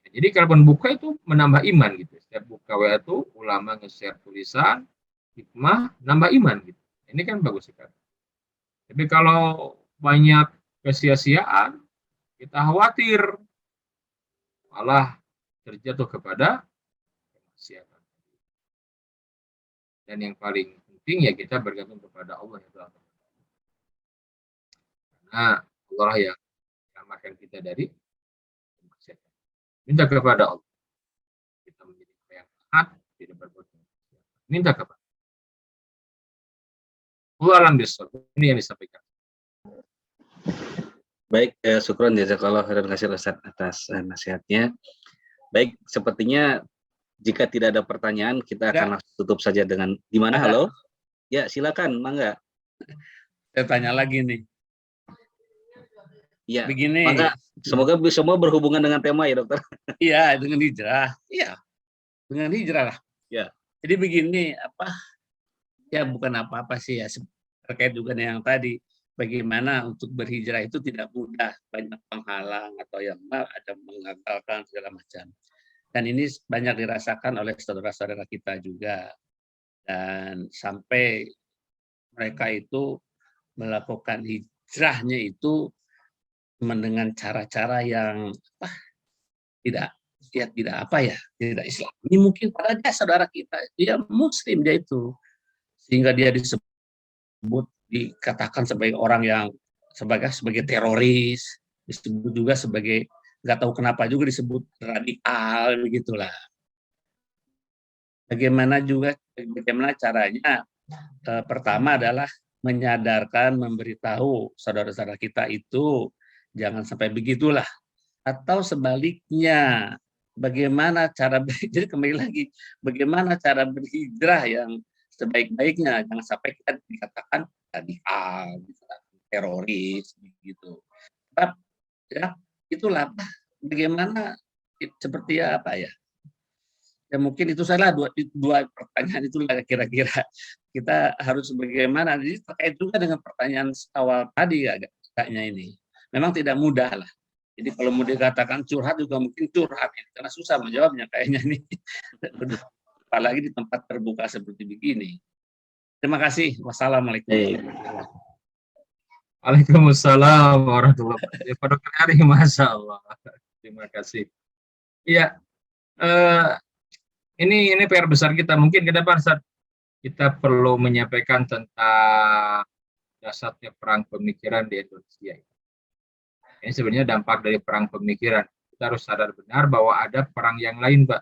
[SPEAKER 3] jadi kalaupun buka itu menambah iman gitu. Setiap buka WA itu ulama nge-share tulisan, hikmah, nambah iman gitu. Ini kan bagus sekali. Tapi kalau banyak kesia-siaan, kita khawatir malah terjatuh kepada kemaksiatan. Dan yang paling penting ya kita bergantung kepada Allah ya. Karena Allah yang menyelamatkan kita dari kemaksiatan. Minta kepada Allah. Kita menjadi yang taat, tidak berbuat kemaksiatan. Minta kepada Allah. Alam bisawab. Ini yang disampaikan.
[SPEAKER 2] Baik, syukron jazakallah khairan katsir Ustaz atas nasihatnya. Baik, sepertinya jika tidak ada pertanyaan kita akan langsung tutup saja dengan di mana? Halo? Ya, silakan, Mangga.
[SPEAKER 4] Saya tanya lagi nih.
[SPEAKER 2] Ya,
[SPEAKER 4] begini.
[SPEAKER 2] Mangga, semoga semua berhubungan dengan tema ya, Dokter.
[SPEAKER 4] Iya, dengan hijrah. Iya. Dengan hijrah lah.
[SPEAKER 2] Ya.
[SPEAKER 4] Jadi begini, ya bukan apa-apa sih ya, terkait juga dengan yang tadi. Bagaimana untuk berhijrah itu tidak mudah, banyak penghalang atau yang ada mengagalkan segala macam. Dan ini banyak dirasakan oleh saudara-saudara kita juga. Dan sampai mereka itu melakukan hijrahnya itu dengan cara-cara yang tidak tidak Islam. Ini mungkin pada dia saudara kita, dia Muslim dia itu, sehingga dia dikatakan sebagai orang yang sebagai teroris, disebut juga sebagai nggak tahu kenapa juga disebut radikal begitulah. Bagaimana caranya? Pertama adalah menyadarkan, memberitahu saudara-saudara kita itu jangan sampai begitulah. Atau sebaliknya, bagaimana cara jadi kembali lagi, bagaimana cara berhijrah yang sebaik-baiknya, jangan sampai kita dikatakan radikal, teroris, gitu. Ya, itulah bagaimana seperti apa ya? Ya mungkin itu salah dua pertanyaan itulah kira-kira kita harus bagaimana. Jadi terkait juga dengan pertanyaan awal tadi agaknya ini, memang tidak mudah lah. Jadi kalau mau dikatakan curhat juga mungkin curhat, karena susah menjawabnya kayaknya nih. Apalagi di tempat terbuka seperti begini. Terima kasih. Wassalamualaikum.
[SPEAKER 3] Waalaikumsalam warahmatullahi wabarakatuh. Pada hari, Masya Allah. Terima kasih. Iya, ini PR besar kita. Mungkin ke depan saat kita perlu menyampaikan tentang dasarnya perang pemikiran di Indonesia. Ini sebenarnya dampak dari perang pemikiran. Kita harus sadar benar bahwa ada perang yang lain, Pak.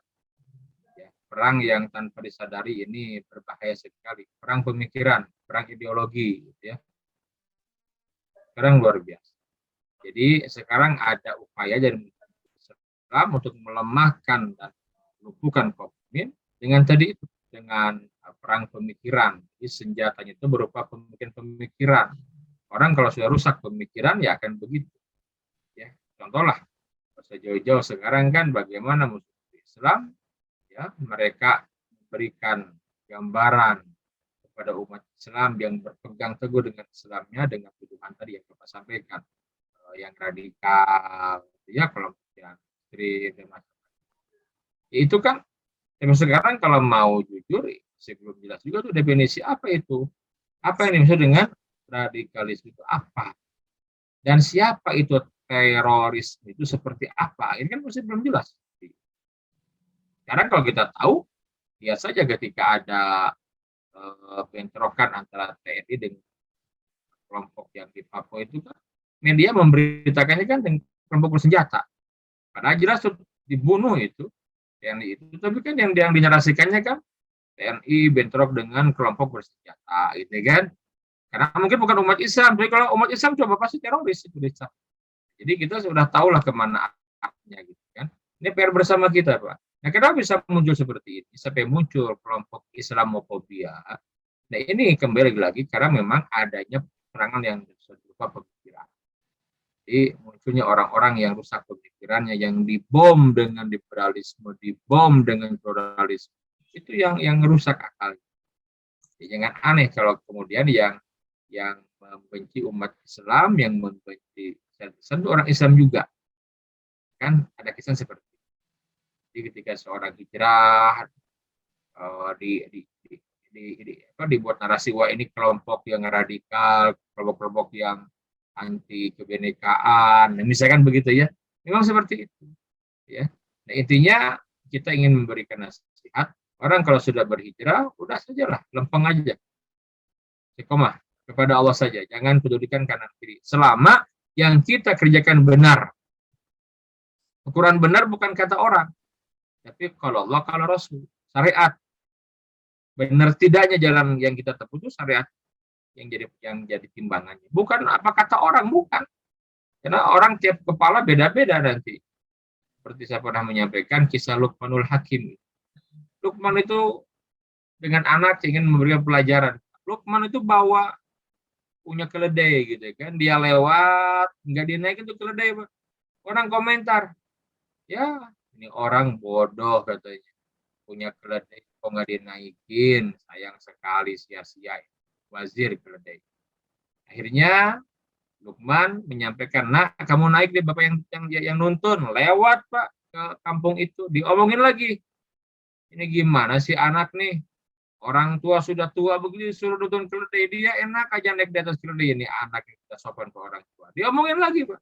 [SPEAKER 3] Ya, perang yang tanpa disadari ini berbahaya sekali. Perang pemikiran, perang ideologi, gitu ya. Sekarang luar biasa. Jadi sekarang ada upaya dari Islam untuk melemahkan dan melumpuhkan kaum mukmin dengan tadi itu, dengan perang pemikiran. Jadi senjatanya itu berupa pemikiran. Orang kalau sudah rusak pemikiran ya akan begitu. Ya, contohlah sejauh-jauh sekarang kan bagaimana musuh Islam, ya mereka memberikan gambaran kepada umat Islam yang berpegang teguh dengan Islamnya dengan tuduhan tadi yang Bapak sampaikan, yang radikal, ya kelompok yang ekstrim dan macam-macam. Itu kan sekarang kalau mau jujur, sebelum jelas juga tuh definisi apa itu, apa yang dimaksud dengan radikalisme itu apa, dan siapa itu teroris itu seperti apa, ini kan masih belum jelas. Sekarang kalau kita tahu, lihat saja ketika ada bentrokan antara TNI dengan kelompok yang di Papua itu kan media memberitakannya kan dengan kelompok bersenjata. Padahal jelas dibunuh itu TNI itu, tapi kan yang dinarasikannya kan TNI bentrok dengan kelompok bersenjata, gitu kan? Karena mungkin bukan umat Islam, jadi kalau umat Islam coba pasti teroris itu Islam. Jadi kita sudah tahulah kemana arahnya, gitu kan? Ini PR bersama kita, Pak. Nah, kenapa bisa muncul seperti ini? Sampai muncul kelompok Islamofobia. Nah, ini kembali lagi karena memang adanya serangan yang berupa pemikiran. Jadi munculnya orang-orang yang rusak pemikirannya, yang dibom dengan liberalisme, dibom dengan pluralisme, itu yang merusak akal. Jadi jangan aneh kalau kemudian yang membenci umat Islam, yang membenci Islam, orang Islam juga, kan ada kisah seperti itu. Jadi ketika seorang hijrah dibuat narasi, wah ini kelompok yang radikal, kelompok-kelompok yang anti kebinekaan, misalkan begitu ya, memang seperti itu ya. Nah, intinya kita ingin memberikan nasihat, orang kalau sudah berhijrah udah sajalah lempeng aja, istiqomah kepada Allah saja, jangan pedulikan kanan kiri, selama yang kita kerjakan benar. Ukuran benar bukan kata orang, tapi kalau Allah, kalau Rasul, syariat. Benar tidaknya jalan yang kita tempuh itu syariat yang jadi timbangannya, bukan apa kata orang, bukan. Karena orang tiap kepala beda-beda nanti. Seperti saya pernah menyampaikan kisah Luqmanul Hakim. Luqman itu dengan anak ingin memberikan pelajaran. Luqman itu punya keledai gitu kan, dia lewat nggak dinaikin tuh keledai, Pak. Orang komentar, ya ini orang bodoh katanya, punya keledai kok nggak dinaikin, sayang sekali, sia-sia wazir keledai. Akhirnya Luqman menyampaikan, nak kamu naik deh bapak yang nuntun, lewat Pak ke kampung itu, diomongin lagi, ini gimana sih anak nih, orang tua sudah tua begini suruh nuntun keledai, dia enak aja naik di atas keledai, ini anak yang tidak sopan ke orang tua, diomongin lagi Pak.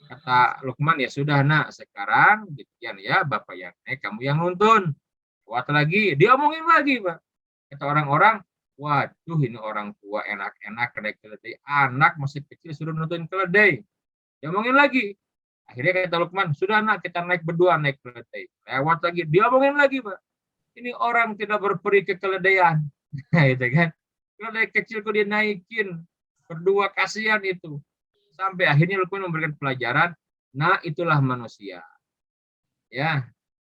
[SPEAKER 3] Kata Luqman, ya sudah nak, sekarang demikian ya, bapak yang naik, kamu yang nuntun. Lewat lagi, diomongin lagi Pak. Kata orang-orang, waduh ini orang tua enak-enak naik keledai, anak masih kecil suruh nuntun keledai. Diomongin lagi. Akhirnya kata Luqman, sudah nak kita naik berdua naik keledai. Lewat lagi, diomongin lagi Pak. Ini orang tidak berperi kekeledaian. Gitu kan. Keledai kecil kok dinaikin. Berdua kasihan itu. Sampai akhirnya Luqman memberikan pelajaran, nah itulah manusia. Ya,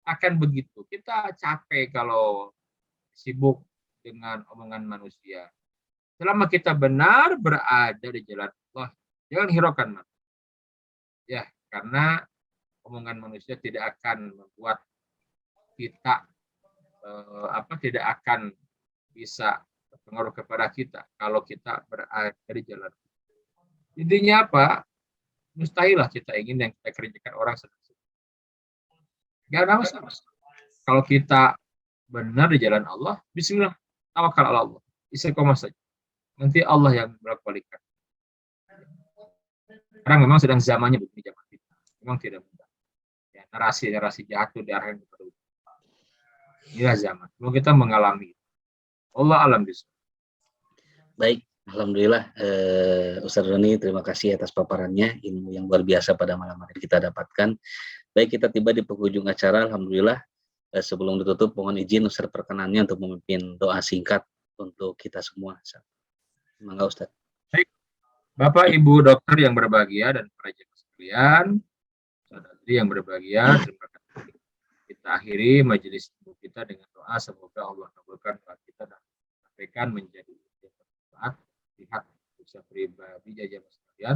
[SPEAKER 3] akan begitu. Kita capek kalau sibuk dengan omongan manusia. Selama kita benar berada di jalan Allah, jangan hiraukan. Ya, karena omongan manusia tidak akan membuat kita tidak akan bisa berpengaruh kepada kita kalau kita berada di jalan. Intinya apa? Mustahilah kita ingin yang kita kerjakan orang sedang. Gak ada masalah. Kalau kita benar di jalan Allah, bismillah, tawakal ala Allah, istiqomah saja. Nanti Allah yang berkualikan. Sekarang memang sedang zamannya begini, zaman kita. Memang tidak mudah. Ya, narasi jatuh diarahkan kepada Allah. Inilah zaman. Kalau kita mengalami. Allah alam bisa.
[SPEAKER 2] Baik, alhamdulillah Ustaz Roni, terima kasih atas paparannya, ilmu yang luar biasa pada malam hari kita dapatkan. Baik, kita tiba di penghujung acara, alhamdulillah. Sebelum ditutup, mohon izin Ustaz perkenannya untuk memimpin doa singkat untuk kita semua. Mangga Ustaz.
[SPEAKER 3] Baik, Bapak Ibu dokter yang berbahagia dan para jemaah sekalian, saudari yang berbahagia, terima kasih. Kita akhiri majelis kita dengan doa, semoga Allah kabulkan doa kita dan sampaikan menjadi manfaat pihak usaha pribadi jamaah sekalian.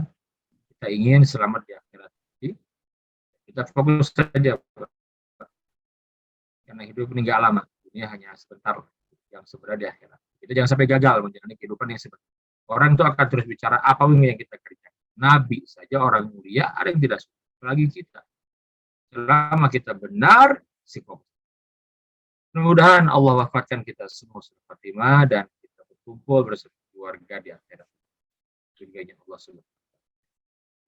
[SPEAKER 3] Kita ingin selamat di akhirat nanti. Kita fokus saja, karena hidup ini nggak lama, dunia hanya sebentar, yang sebenarnya di akhirat. Kita jangan sampai gagal menjalani kehidupan yang sebentar. Orang itu akan terus bicara apapun yang kita kerjakan. Nabi saja orang mulia, ada yang tidak suka. Apalagi kita. Selama kita benar, sikap. Mudah-mudahan Allah wafatkan kita semua secara Fatimah dan kita berkumpul bersama keluarga di akhirat. Surganya Allah Subhanahu wa taala.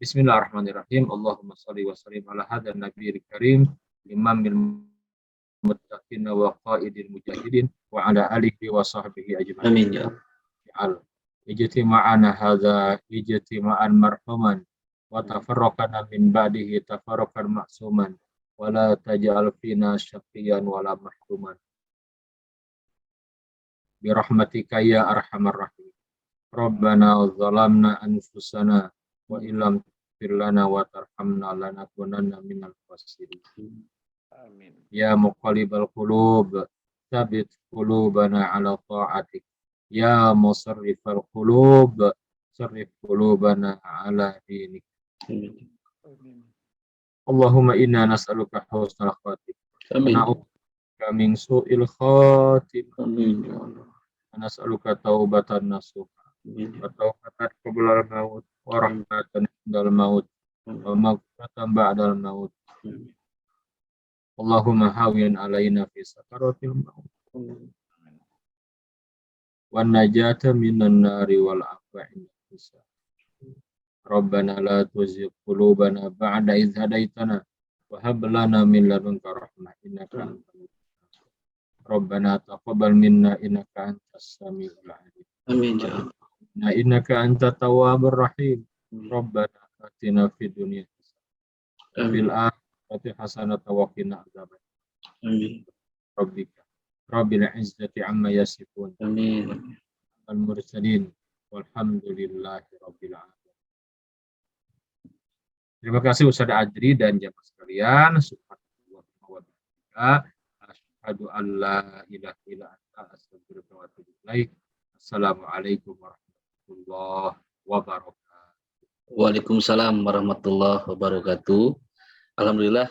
[SPEAKER 3] Bismillahirrahmanirrahim. Allahumma shalli wa sallim ala hadzal nabiyil karim imamil muttaqin wa qaidil mujahidin wa ala alihi wa sahbihi ajma'in.
[SPEAKER 2] Amin ya
[SPEAKER 3] Allah. Ijtima'ana hadza ijtima'an marhuman wa tafarraqana min ba'dihi tafarraqan ma'suman wa la taj'al fina syaqiyan wa la mahruman bi rahmatika ya arhamar rahim. Rabbana zalamna anfusana wa illam taghfir lana wa tarhamna lanakunanna minal khasirin.
[SPEAKER 5] Amin.
[SPEAKER 3] Ya muqallibal qulub tsabbit qulubana ala ta'atik. Ya musarrifal qulub sarrif qulubana ala dinik. Allahumma inna nas'aluka husnal khatimah.
[SPEAKER 2] Amin.
[SPEAKER 3] Na'udzubika min su'il khatimah.
[SPEAKER 2] Amin ya Allah.
[SPEAKER 3] Nas'aluka taubatan nasuha
[SPEAKER 2] Amin.
[SPEAKER 3] wa taubatan qablal maut wa rahmatan indal maut wa maghfiratan ba'dal maut. Allahumma hawin alaina fi sakaratil maut wan najata minan nari wal afwa inda hisab. Rabbana la tuzigh qulubana ba'da idh hadaitana wa hab lana min ladunka rahmah innaka antal wahhab. Rabbana taqabbal minna innaka antas samiul alim.
[SPEAKER 2] Amin ya Allah.
[SPEAKER 3] Innaka antat tawwabur rahim. Rabbana atina fid dunya hasanah wa fil akhirati hasanah wa qina adzaban.
[SPEAKER 2] Amin.
[SPEAKER 3] Rabbika Rabbil izzati amma yasifun.
[SPEAKER 2] Amin.
[SPEAKER 3] Al-mursalin walhamdulillahi rabbil alamin. Terima kasih Ustaz Adri dan jamaah sekalian. Subhanallah wa bihamdihi asyhadu an la ilaha illa anta astaghfiruka wa atubu ilaik. Assalamualaikum warahmatullahi wabarakatuh.
[SPEAKER 2] Waalaikumsalam warahmatullahi wabarakatuh. Alhamdulillah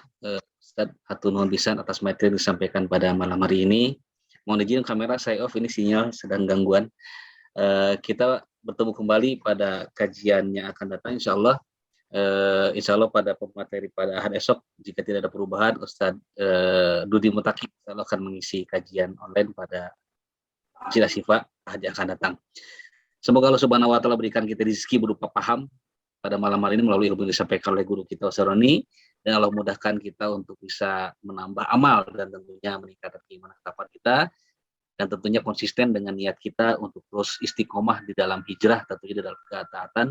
[SPEAKER 2] Ustaz hatur nuhun pisan atas materi yang disampaikan pada malam hari ini. Mohon izin kamera saya off, ini sinyal sedang gangguan. Kita bertemu kembali pada kajian yang akan datang insyaallah. Insyaallah pada pemateri pada ahad esok jika tidak ada perubahan Ustaz Dudi Mutaqib insyaallah akan mengisi kajian online pada Sila Sifa ahad yang akan datang. Semoga Allah Subhanahu wa taala berikan kita rezeki berupa paham pada malam hari ini melalui ilmu yang disampaikan oleh guru kita Ustaz Roni, dan Allah mudahkan kita untuk bisa menambah amal dan tentunya meningkatkan keimanan kita, dan tentunya konsisten dengan niat kita untuk terus istiqomah di dalam hijrah, tentunya di dalam ketaatan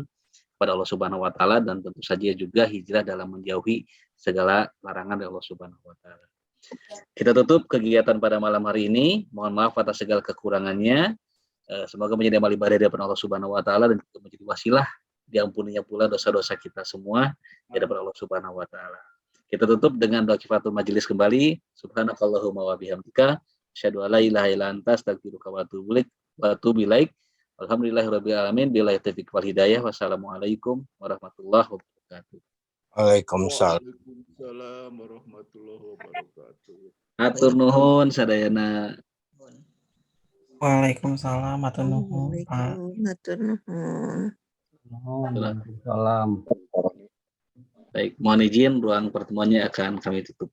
[SPEAKER 2] kepada Allah Subhanahu wa taala, dan tentu saja juga hijrah dalam menjauhi segala larangan dari Allah Subhanahu wa taala. Kita tutup kegiatan pada malam hari ini. Mohon maaf atas segala kekurangannya. Semoga menjadi amal ibadah daripada Allah Subhanahu wa taala dan juga menjadi wasilah diampuninya pula dosa-dosa kita semua di hadapan Allah Subhanahu wa taala. Kita tutup dengan doa kifatul majelis kembali. Subhanakallahumma wa bihamdika asyhadu an la ilaha illa anta astaghfiruka wa atubu ilaik. Alhamdulillahirabbil alamin billahi taufiq wal hidayah. Wassalamualaikum warahmatullahi wabarakatuh.
[SPEAKER 5] Waalaikumsalam.
[SPEAKER 6] Waalaikumsalam warahmatullahi wabarakatuh.
[SPEAKER 2] Hatur nuhun sadayana.
[SPEAKER 7] Waalaikumsalam matur nuhun Pak.
[SPEAKER 8] Matur nuhun.
[SPEAKER 3] Waalaikumsalam.
[SPEAKER 2] Baik, mohon izin ruang pertemuannya akan kami tutup.